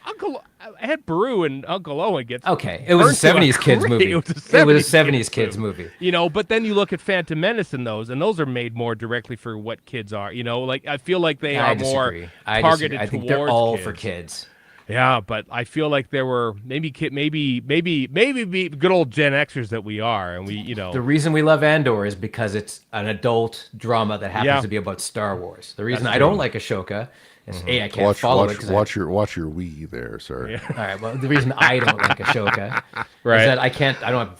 Uncle Ed Beru and Uncle Owen gets okay. It was a 70s kids movie. It was a 70s kids movie. But then you look at Phantom Menace and those are made more directly for what kids are. Like I feel like they are more targeted. I think towards they're all kids. for kids. Yeah, but I feel like there were maybe good old Gen Xers that we are, and The reason we love Andor is because it's an adult drama that happens Yeah. to be about Star Wars. The reason That's I true. don't like Ashoka is A, I can't follow it. 'Cause watch your Wii there, sir. all right, well, the reason I don't like Ashoka Right. is that I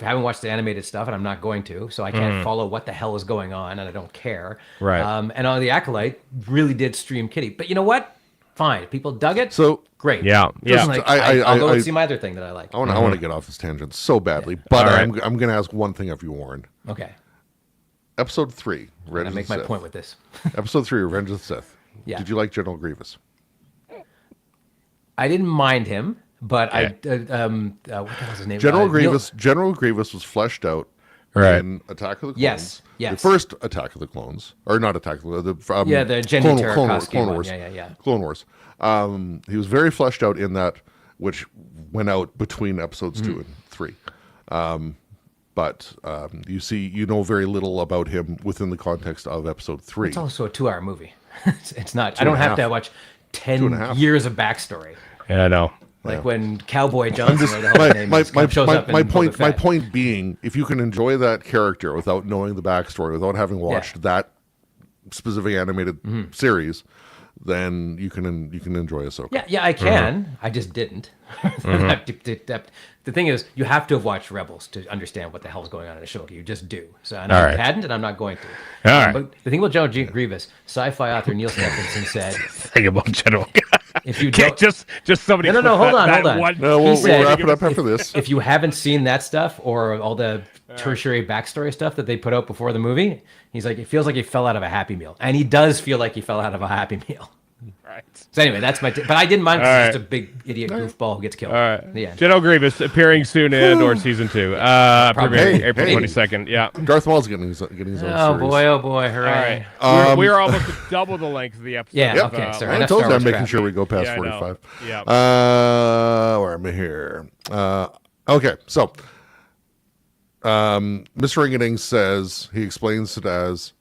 haven't watched the animated stuff, and I'm not going to, so I can't follow what the hell is going on, and I don't care. Right. And on the Acolyte, really did stream Kitty, but you know what? Fine, people dug it. So Great. Yeah, Just yeah. like, I- I'll go I- and see my other thing that I like. I want to get off this tangent so badly, but All right. I'm going to ask one thing of you, Warren. Okay, Episode 3, I Revenge of make the my Sith. point with this. Episode 3, Revenge of the Sith. Yeah. Did you like General Grievous? I didn't mind him, but Okay. what the hell was his name? General Neil- Grievous. General Grievous was fleshed out Right. in Attack of the Clones. Yes, yes. The first Attack of the Clones, or not Attack of the Yeah, the Jenny Tartakovsky Clone one. Wars. Yeah. Clone Wars. He was very fleshed out in that, which went out between episodes 2 and 3. But you know very little about him within the context of episode 3. It's also a 2-hour movie. It's not. I and don't a have half. to watch 10 and a half. years of backstory. Yeah, I know. Like when Cowboy Johnson, or the hell his name shows up in my Boba point Fett. being, if you can enjoy that character without knowing the backstory, without having watched that specific animated series, then you can enjoy Ahsoka. Yeah, I can. I just didn't. The thing is, you have to have watched Rebels to understand what the hell's going on in Ashoka. You just do. So and All I right. hadn't, and I'm not going to. All right. But the thing about General Grievous, sci-fi author Neil Stephenson said, Think about General. if you Can't don't, just somebody. No, put hold that on. one- No, He we'll said- wrap it up after this. if you haven't seen that stuff or all the tertiary backstory stuff that they put out before the movie, he's like, it feels like he fell out of a Happy Meal, and he does feel like he fell out of a Happy Meal. Right. So anyway, that's my. But I didn't mind because All he's right. just a big idiot goofball who gets killed. All right. In the end. General Grievous appearing soon in or season 2. Premiering Hey, April hey. 22nd. Yeah. Darth Maul's getting his own Oh series. boy, hooray! All right. We're almost at double the length of the episode. Yeah, Yep. okay, sorry. I Enough told Star you Wars I'm making crap. sure we go past Yeah, I know. 45. Yeah. Where am I here? Okay, so Mr. Ringading says, he explains it as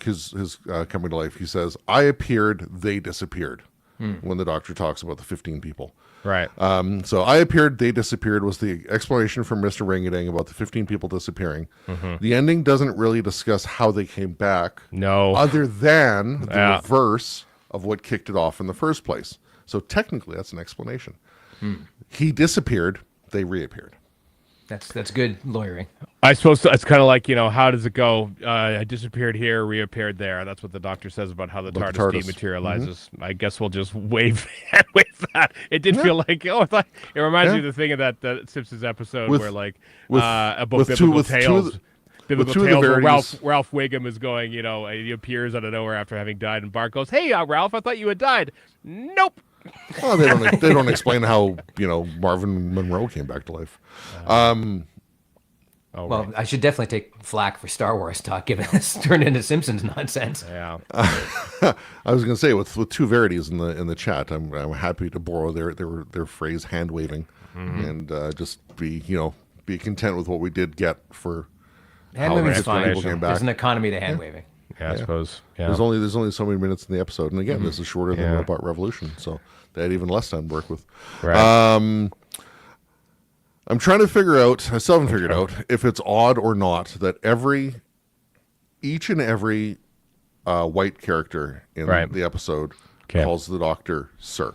his coming to life. He says, I appeared, they disappeared, when the Doctor talks about the 15 people. Right. So I appeared, they disappeared was the explanation from Mr. Ringading about the 15 people disappearing. The ending doesn't really discuss how they came back. No. Other than the Yeah. reverse of what kicked it off in the first place. So technically, that's an explanation. He disappeared, they reappeared. That's good lawyering. I suppose it's kind of like, how does it go? I disappeared here, reappeared there. That's what the Doctor says about how the About the TARDIS TARDIS. dematerializes. I guess we'll just wave that. It did feel like, I thought it reminds me of the thing of that Simpsons episode With- where like with- about with two- biblical with two of tales. the- Biblical two of the tales where verities- Ralph Wiggum is going, he appears out of nowhere after having died, and Bart goes, "Hey, Ralph, I thought you had died." Nope. Well, they don't explain how Marvin Monroe came back to life. Oh, Well, right. I should definitely take flack for Star Wars talk, given this turned into Simpsons nonsense. Yeah. I was going to say with two verities in the chat, I'm happy to borrow their phrase hand waving, and just be content with what we did get for Hand how waving's 15 fine. people came back. There's an economy to hand waving. Yeah, I suppose. Yeah. There's only so many minutes in the episode, and again, this is shorter than Yeah. Robot Revolution, so they had even less time to work with. Right. I'm trying to figure out. I still haven't figured out if it's odd or not that each and every white character in Right. the episode Okay. calls the Doctor Sir,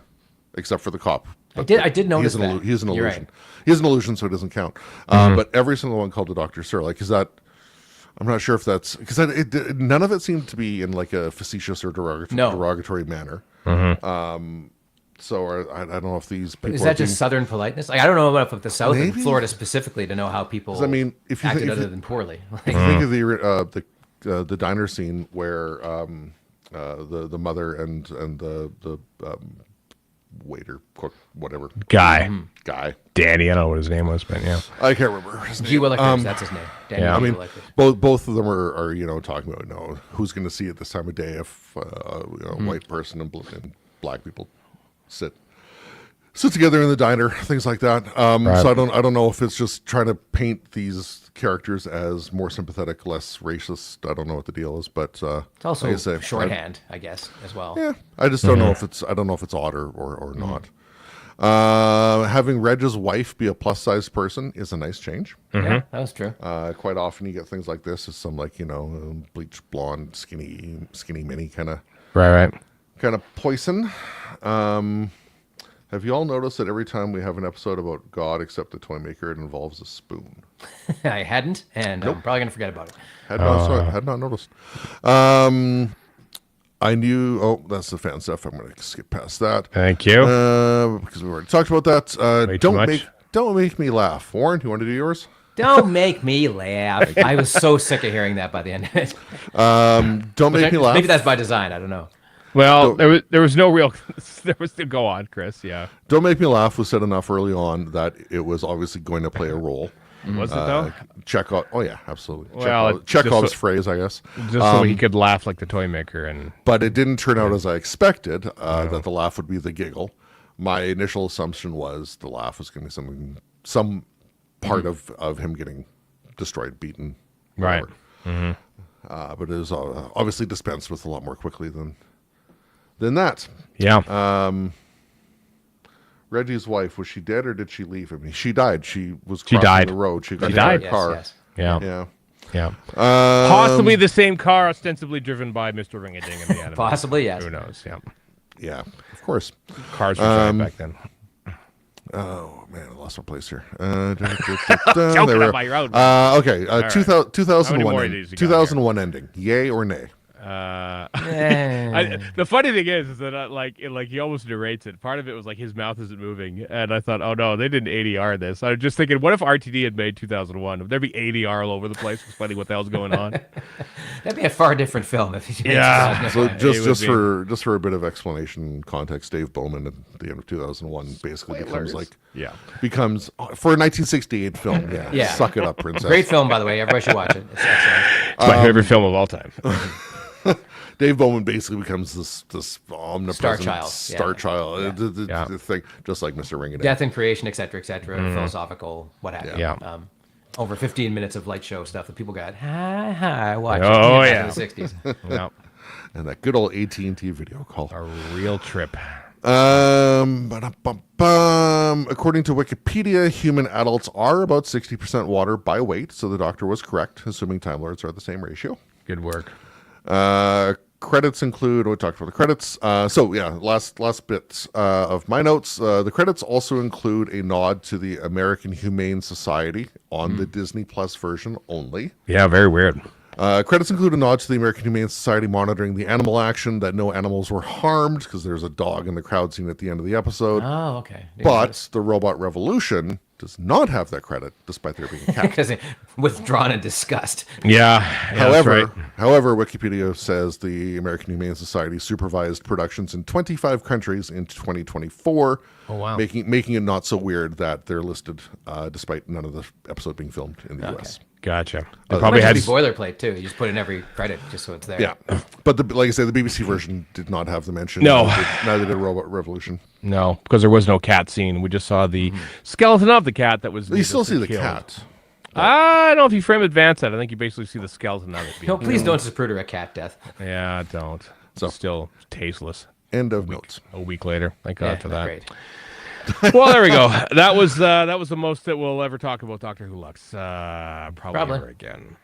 except for the cop. I did notice that. He's an You're illusion. right. He's an illusion, so it doesn't count. But every single one called the Doctor Sir. Like, is that? I'm not sure if that's because none of it seemed to be in like a facetious or derogatory manner. So I don't know if these people Is are that just being- Southern politeness? Like, I don't know enough of the South and Maybe. Florida specifically to know how people I mean, if you acted think- other than poorly. If you think of the diner scene where the mother and the waiter, cook, whatever Guy. guy, Danny. I don't know what his name was, but yeah. I can't remember his G. name. Willikers, that's his name. Danny yeah. I G. mean, Willikers. both of them are talking about who's going to see it this time of day if a white person and black people sit together in the diner, things like that. Right. So I don't know if it's just trying to paint these characters as more sympathetic, less racist. I don't know what the deal is, but It's also like I say, shorthand, I guess, as well. yeah, I just don't know if it's odd or not. Having Reg's wife be a plus-sized person is a nice change. Yeah, that was true. Quite often you get things like this. It's some bleached blonde, skinny mini kind of poison. Have you all noticed that every time we have an episode about God except the toy maker, it involves a spoon? I hadn't, and I'm probably going to forget about it. Had not noticed. I knew. Oh, that's the fan stuff. I'm going to skip past that. Thank you. Because we already talked about that. Don't make me laugh. Warren, you want to do yours? Don't make me laugh. I was so sick of hearing that by the end of it. Don't make me laugh. Maybe that's by design. I don't know. Well, there was no real. There was to go on, Chris. Yeah. Don't make me laugh was said enough early on that it was obviously going to play a role. Was it though? Chekhov. Oh yeah, absolutely. Well, Chekhov's phrase, I guess. Just so he could laugh like the toy maker, but it didn't turn out as I expected. That the laugh would be the giggle. My initial assumption was the laugh was going to be some part of him getting destroyed, beaten, whatever. Right. But it was obviously dispensed with a lot more quickly than that. Yeah. Reggie's wife, was she dead or did she leave him? She died. She was She crossing died. the road. She got She hit by died. a car. Yes. Yeah. Possibly the same car, ostensibly driven by Mr. Ring-a-Ding in the anime. Possibly, yes. Who knows? Yeah. Yeah, of course. Cars were giant back then. Oh, man, I lost my place here. Joking about your own. Okay, right. 2001 ending. Yay or nay? The funny thing is that like he almost narrates it. Part of it was like his mouth isn't moving, and I thought, oh no, they didn't ADR this. I was just thinking, what if RTD had made 2001? Would there be ADR all over the place explaining what the hell's going on? That'd be a far different film if he did. Yeah. So just for a bit of explanation and context, Dave Bowman at the end of 2001 basically becomes for a 1968 film. Yeah. Suck it up, princess. Great film, by the way. Everybody should watch it. It's excellent. It's my favorite film of all time. Dave Bowman basically becomes this omnipresent Star child. The thing, just like Mr. Ring-a-Ding. Death and creation, et cetera, philosophical, what have you. Yeah. Over 15 minutes of light show stuff that people got watching in the 60s. Yeah. And that good old AT&T video call. A real trip. According to Wikipedia, human adults are about 60% water by weight, so the doctor was correct, assuming Time Lords are the same ratio. Good work. Credits include, we talked about the credits. Last bits of my notes. The credits also include a nod to the American Humane Society on the Disney Plus version only. Yeah, very weird. Credits include a nod to the American Humane Society monitoring the animal action, that no animals were harmed, because there's a dog in the crowd scene at the end of the episode. Oh, okay. But the Robot Revolution does not have that credit, despite there being a cat. Because withdrawn in disgust. Yeah. However, Wikipedia says the American Humane Society supervised productions in 25 countries in 2024. Oh, wow. Making it not so weird that they're listed, despite none of the episode being filmed in the U.S. Gotcha. They probably had boilerplate too. You just put in every credit just so it's there. Yeah, but like I say, the BBC version did not have the mention. No, neither did Robot Revolution. No, because there was no cat scene. We just saw the skeleton of the cat that was. You still see the cat. I don't know if you frame advance that. I think you basically see the skeleton of it. No, please don't disprove a cat death. Yeah, don't. So still tasteless. End of notes. A week later. Thank God for that. Great. Well, there we go. That was the most that we'll ever talk about Doctor Who Lux. Probably ever again.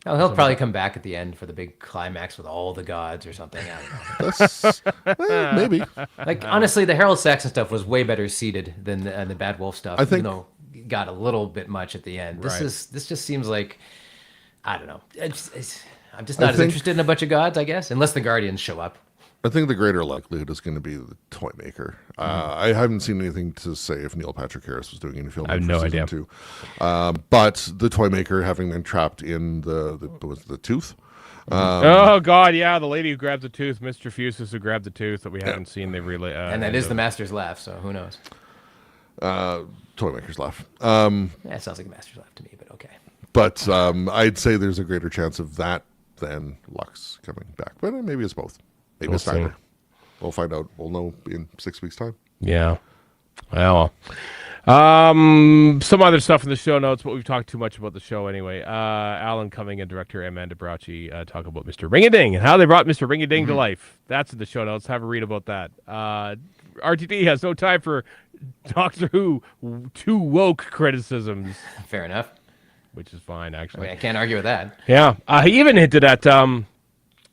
Oh, he'll probably come back at the end for the big climax with all the gods or something. I don't know. Maybe. Like honestly, the Harold Saxon stuff was way better seated than the Bad Wolf stuff. I think, even though it got a little bit much at the end. This just seems like, I don't know. I'm just not as interested in a bunch of gods, I guess, unless the Guardians show up. I think the greater likelihood is going to be the toy maker. I haven't seen anything to say if Neil Patrick Harris was doing any filming. I have no idea. But the toy maker having been trapped in the tooth. Oh God, yeah, the lady who grabbed the tooth, Mr. Fusus who grabbed the tooth that we haven't seen. They really and that is the Master's laugh. So who knows? Toy maker's laugh. That sounds like a Master's laugh to me, but okay. But I'd say there's a greater chance of that than Lux coming back. But maybe it's both. Maybe it's neither. We'll find out. We'll know in 6 weeks' time. Yeah. Well, some other stuff in the show notes, but we've talked too much about the show anyway. Alan Cumming and director Amanda Brauchi talk about Mr. Ring-a-Ding and how they brought Mr. Ring-a-Ding to life. That's in the show notes. Have a read about that. RTD has no time for Doctor Who too woke criticisms, Fair enough. which is fine I actually. mean, I can't argue with that. Yeah, he even hinted at.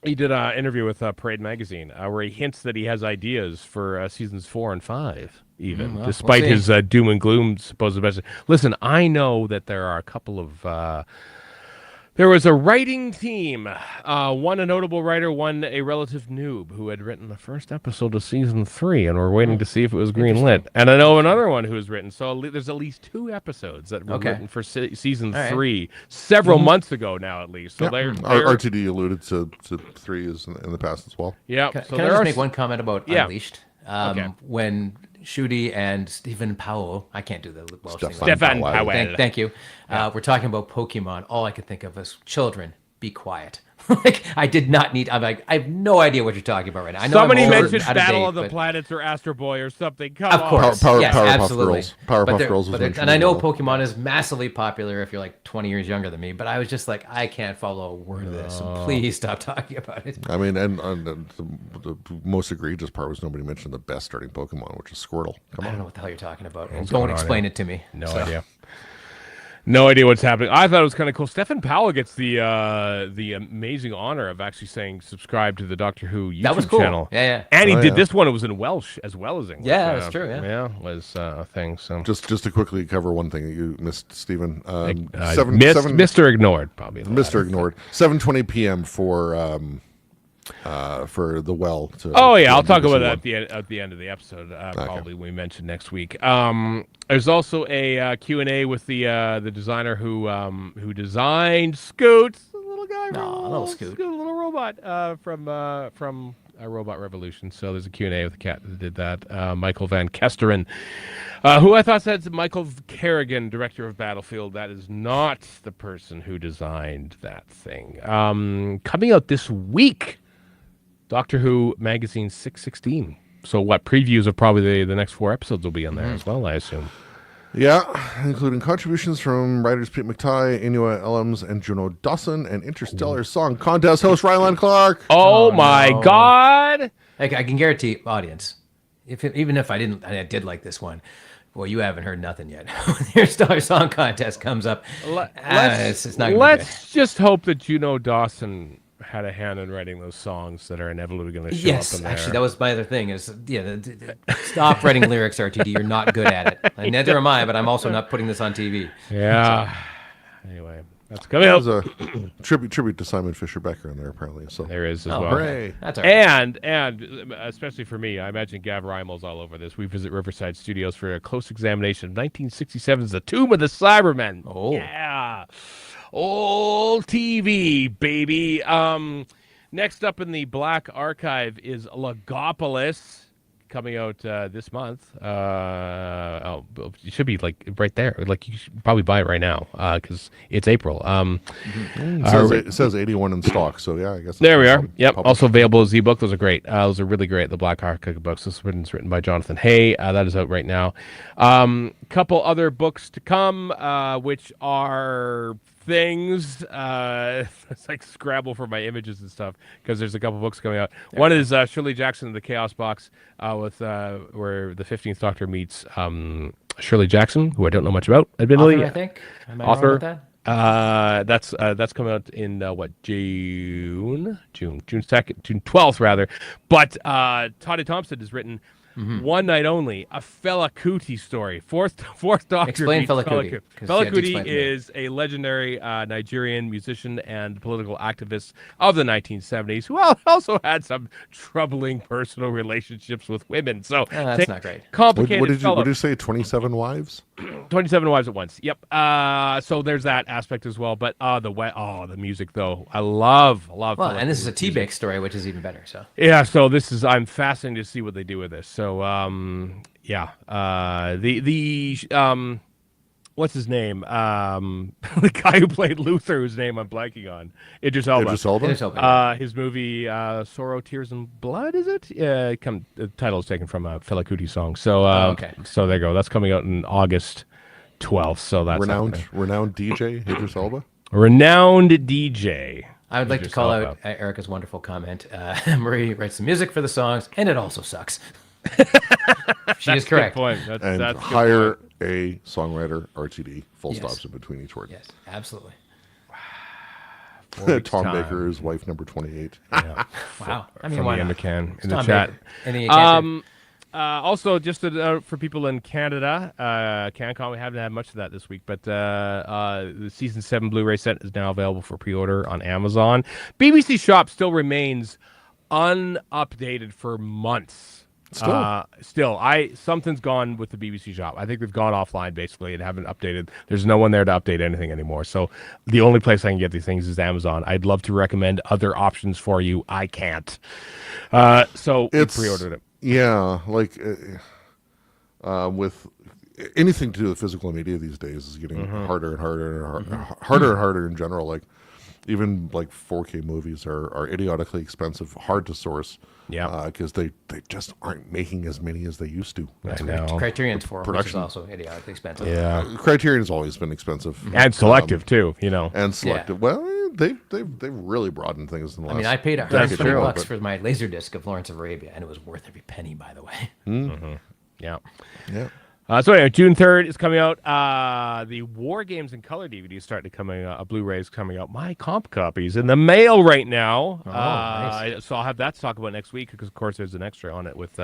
He did an interview with Parade Magazine where he hints that he has ideas for seasons 4 and 5, even well, despite we'll his doom and gloom supposed message. Listen, I know that there are a couple of. There was a writing team, one a notable writer, one a relative noob, who had written the first episode of season 3, and we're waiting to see if it was greenlit. And I know another one who has written. So there's at least 2 episodes that were written for season 3, several months ago now, at least. So they're RTD alluded to 3 is in the past as well. Yeah. Can So I there just are make one comment about Yeah. Unleashed? Okay. When Shooty and Stephen Powell, I can't do the Welsh thing. Stefan Powell. Thank you. We're talking about Pokemon. All I could think of was children, be quiet. Like, I did not need. I'm like, I have no idea what you're talking about right now. I know Somebody I'm old, mentioned out Battle date, of the but- Planets or Astro Boy or something. Come Of on. course, yes, Powerpuff absolutely. Girls. Powerpuff Girls was mentioned and I know as well. Pokemon is massively popular if you're like 20 years younger than me. But I was just like, I can't follow a word of this. So please stop talking about it. I mean, and the most egregious part was nobody mentioned the best starting Pokemon, which is Squirtle. Come I don't on. know what the hell you're talking about. And going don't on explain here? it to me. No idea. No idea what's happening. I thought it was kind of cool. Stefan Powell gets the amazing honor of actually saying subscribe to the Doctor Who YouTube That was cool. channel. Yeah. And he Oh, did yeah. this one. It was in Welsh as well as English. Yeah, that's true, yeah. Yeah, was a thing. So Just to quickly cover one thing that you missed, Stephen. Mr. Ignored, probably. Mr. Ignored. 7:20 p.m. for the well. Oh yeah, I'll to talk about BBC that One. at the end of the episode. Probably we mentioned next week. There's also a Q&A with the designer who designed Scoot, the little guy, little Scoot. little robot from Robot Revolution. So there's a Q&A with the cat that did that. Michael Van Kesteren, who I thought said Michael Kerrigan, director of Battlefield. That is not the person who designed that thing. Coming out this week. Doctor Who Magazine 616. So what, previews of probably the next 4 episodes will be on there as well, I assume. Yeah, including contributions from writers Pete McTighe, Inua Ellams, and Juno Dawson, and Interstellar Song Contest host Rylan Clark. Oh my no. God! I can guarantee, audience, even if I did like this one, well, you haven't heard nothing yet. When your Stellar Song Contest comes up, it's not going to be good. Let's just hope that Juno Dawson had a hand in writing those songs that are inevitably going to show up in there. Actually, that was my other thing. Is stop writing lyrics, RTD. You're not good at it. And neither am I. But I'm also not putting this on TV. Yeah. Anyway, that's coming There's out. a tribute to Simon Fisher Becker in there, apparently. So There is as Oh, well. hooray. That's all right. And especially for me, I imagine Gav Reimel's all over this. We visit Riverside Studios for a close examination of 1967's The Tomb of the Cybermen. Oh. Yeah. Old TV, baby. Next up in the Black Archive is Logopolis, coming out this month. It should be like right there. Like you should probably buy it right now because it's April. it says 81 in stock. So yeah, I guess There we are. Yep. published. Also available as ebook. Those are great. Those are really great. The Black Archive books. This one's written by Jonathan Hay. That is out right now. Couple other books to come, which are things. It's like Scrabble for my images and stuff because there's a couple books coming out. One is Shirley Jackson and the Chaos Box, with where the 15th Doctor meets Shirley Jackson, who I don't know much about, admittedly. Author, I think. Am I Author. wrong with that? That's coming out in June 2nd, June 12th rather. But Toddy Thompson has written One Night Only, a Fela Kuti story. Fourth Doctor. Explain meets Fela Kuti, 'cause you Fela had to explain Kuti to me. is a legendary Nigerian musician and political activist of the 1970s, who also had some troubling personal relationships with women. So That's not great. Complicated. What did fellow. you say? 27 wives? 27 Wives at Once. Yep. So there's that aspect as well. But the music though, I love. Well, Fela and this is a Kuti's T-Bake music. story, which is even better. So Yeah. So I'm fascinated to see what they do with this. So yeah. What's his name? The guy who played Luther, whose name I'm blanking on. Idris Elba. Idris Elba? Idris Elba. His movie Sorrow, Tears, and Blood, is it? Yeah, the title is taken from a Fela Kuti song. So, okay. So there you go. That's coming out in August 12th. So that's Renowned DJ Idris Elba. renowned DJ. I would like to Idris call Elba. out Erica's wonderful comment. Marie writes the music for the songs, and it also sucks. She is correct. Good point. And That's a good hire point. a songwriter, RTD, full Yes. stops in between each word. Yes, absolutely. 4 weeks Tom time. Baker is wife number 28. Yeah. Wow. I mean, From why Ian not? McCann in It's the Tom chat. Baker. Anything you can't do. Also, just for people in Canada, CanCon, we haven't had much of that this week, but the Season 7 Blu-ray set is now available for pre-order on Amazon. BBC Shop still remains unupdated for months. Still? Something's gone with the BBC Shop. I think they've gone offline, basically, and haven't updated. There's no one there to update anything anymore. So the only place I can get these things is Amazon. I'd love to recommend other options for you. I can't. So we pre-ordered it. Yeah, like with anything to do with physical media these days is getting harder and harder and harder and harder in general. Like even like 4K movies are idiotically expensive, hard to source. Yeah. Because they just aren't making as many as they used to. I know. Criterion's for which is production. also idiotically expensive. Yeah. Criterion has always been expensive And selective, too, you know. and selective. Well, they've really broadened things in the last. I mean, I paid decade or $120 more, but- for my Laserdisc of Lawrence of Arabia, and it was worth every penny, by the way. Yeah. Yeah. So anyway, June 3rd is coming out. The War Games in Color DVD is starting to coming out. Blu-rays coming out. My comp copies in the mail right now. Nice. So I'll have that to talk about next week because, of course, there's an extra on it with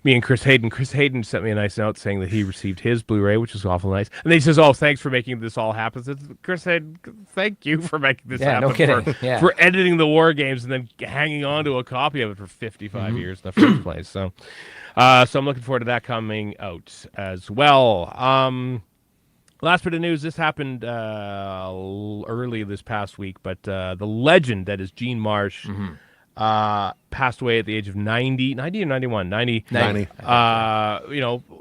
me and Chris Hayden. Chris Hayden sent me a nice note saying that he received his Blu-ray, which is awful nice. And then he says, "Oh, thanks for making this all happen." I said, Chris Hayden, thank you for making this Yeah, happen. no kidding. For editing the War Games and then hanging on to a copy of it for 55 years in the first place. So I'm looking forward to that coming out as well. Last bit of news. This happened early this past week, but the legend that is Jean Marsh passed away at the age of 90 or 91? 90. 90.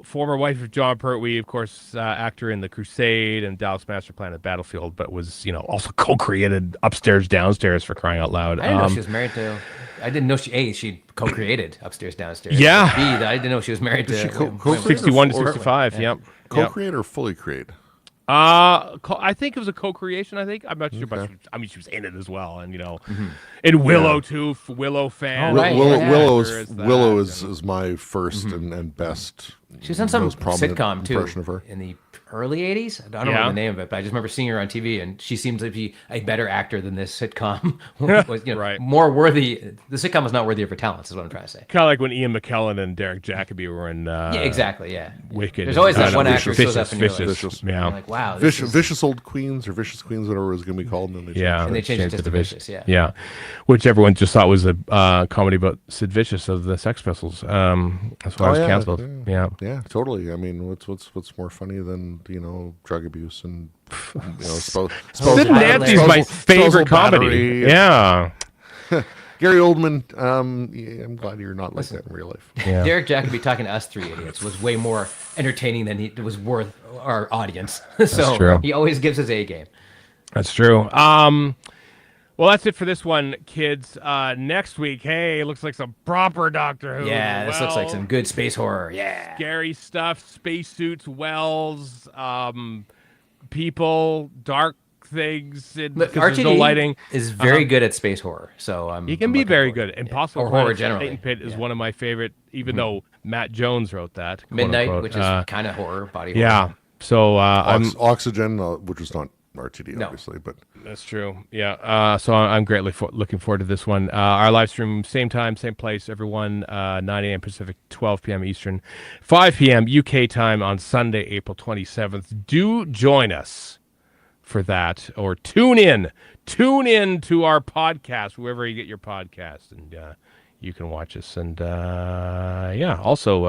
Former wife of John Pertwee, of course, actor in The Crusade and Dallas Master Plan at Battlefield, but was, also co-created Upstairs, Downstairs, for crying out loud. I didn't know she was married to. I didn't know she co-created Upstairs, Downstairs. Yeah. B, I didn't know she was married to. she co-create 61 to or- 65, yep. Co-create or fully create? I think it was a co-creation. I'm not sure, but she was in it as well, and in Willow too. Willow fan. Oh, right. Willow is my first and best. She was in some most prominent sitcom too impression of her. in the early '80s. I don't know the name of it, but I just remember seeing her on TV, and she seemed to be a better actor than this sitcom. Was, Right. More worthy. The sitcom was not worthy of her talents, is what I'm trying to say. Kind of like when Ian McKellen and Derek Jacobi were in. Yeah, exactly. Yeah. Wicked. There's always that and one actor who shows up and you're like, Vicious. Yeah. I'm like, wow. This is- Vicious Old Queens or Vicious Queens, whatever it was going to be called. And then they Yeah. And they changed it to Vicious. Yeah. Yeah, which everyone just thought was a comedy about Sid Vicious of the Sex Pistols. That's why it was canceled. Yeah. Yeah, totally. I mean, what's more funny than drug abuse and Sid Spousal and Nancy's my favorite comedy. battery. Yeah. Gary Oldman. I'm glad you're not like that in real life. Yeah. Derek Jacobi talking to us three idiots was way more entertaining than it was worth our audience. So true. he always gives his A game. That's true. Well, that's it for this one, kids. Next week, hey, it looks like some proper Doctor Who. Yeah, this looks like Well, some good space horror. Yeah. scary stuff, spacesuits, wells, people, dark things, Look, because there's no RTD lighting. is very good at space horror. So He can be looking very forward. good. Impossible Or horror Planet, generally. Satan Pit is Yeah. one of my favorite, even though Matt Jones wrote that. quote Midnight, unquote. which is kind of horror, body horror. Yeah. So Oxygen, which was not RTD, No. obviously, but That's true. Yeah. So I'm greatly looking forward to this one. Our live stream, same time, same place, everyone, 9 a.m. Pacific, 12 p.m. Eastern, 5 p.m. UK time on Sunday, April 27th. Do join us for that, or tune in to our podcast, wherever you get your podcast, and you can watch us. And also,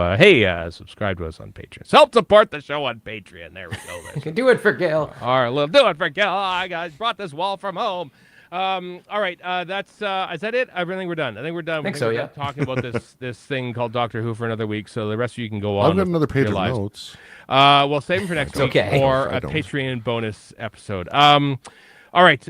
subscribe to us on Patreon. Help support the show on Patreon. There we go. You can do it for Gil. All right, we'll do it for Gil. I guys brought this wall from home. All right, that's is that it? I think we're done. I think we're done. I think so, we're yeah. done talking about this thing called Doctor Who for another week. So the rest of you can go on. I've got with another page your of lives. notes. We'll save them for next week okay. or I a don't. Patreon bonus episode. All right.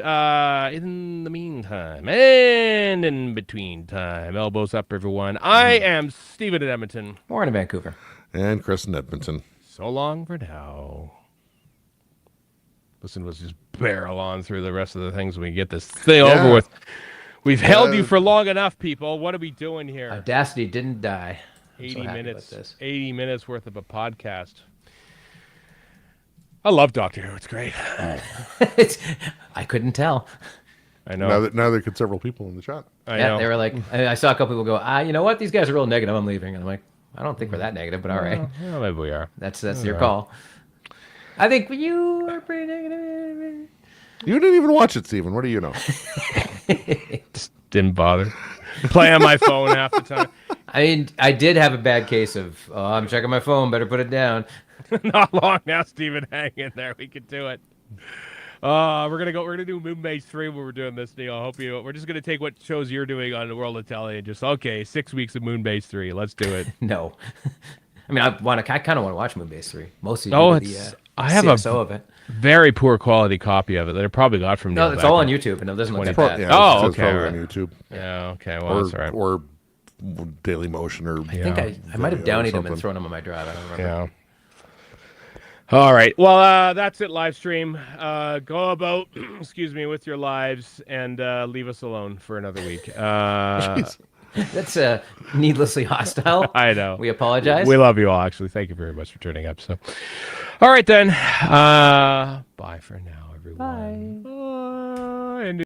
In the meantime, and in between time, elbows up, everyone. I am Stephen in Edmonton. More in Vancouver. And Chris in Edmonton. So long for now. Listen, let's just barrel on through the rest of the things when we get this thing over with. We've held you for long enough, people. What are we doing here? Audacity didn't die. I'm so happy about this. 80 minutes worth of a podcast. I love Doctor Who. It's great. I couldn't tell. I know. Now there could several people in the chat. I know. They were like, I saw a couple people go, you know what? These guys are real negative. I'm leaving. And I'm like, I don't think we're that negative, but all right. Well, maybe we are. That's your call. I think you are pretty negative. You didn't even watch it, Stephen. What do you know? Just didn't bother. Play on my phone half the time. I mean, I did have a bad case of, I'm checking my phone, better put it down. Not long now, Stephen. Hang in there. We can do it. We're gonna do Moonbase 3 when we're doing this, Neil. I hope we're just gonna take what shows you're doing on the World of Telly and just 6 weeks of Moonbase 3. Let's do it. No. I mean, I kind of want to watch Moonbase 3. Mostly I have CXO of it. Very poor quality copy of it that I probably got from Neil. No, it's all on YouTube, and it doesn't look that bad. Yeah, okay. Probably on YouTube. Yeah, okay. Well, that's all right. Or Daily Motion, or I think I might have downloaded them and thrown them on my drive. I don't remember. Yeah. All right. Well, that's it. Livestream. Go about, with your lives and leave us alone for another week. That's needlessly hostile. I know. We apologize. We love you all. Actually, thank you very much for turning up. So, all right then. Bye for now, everyone. Bye.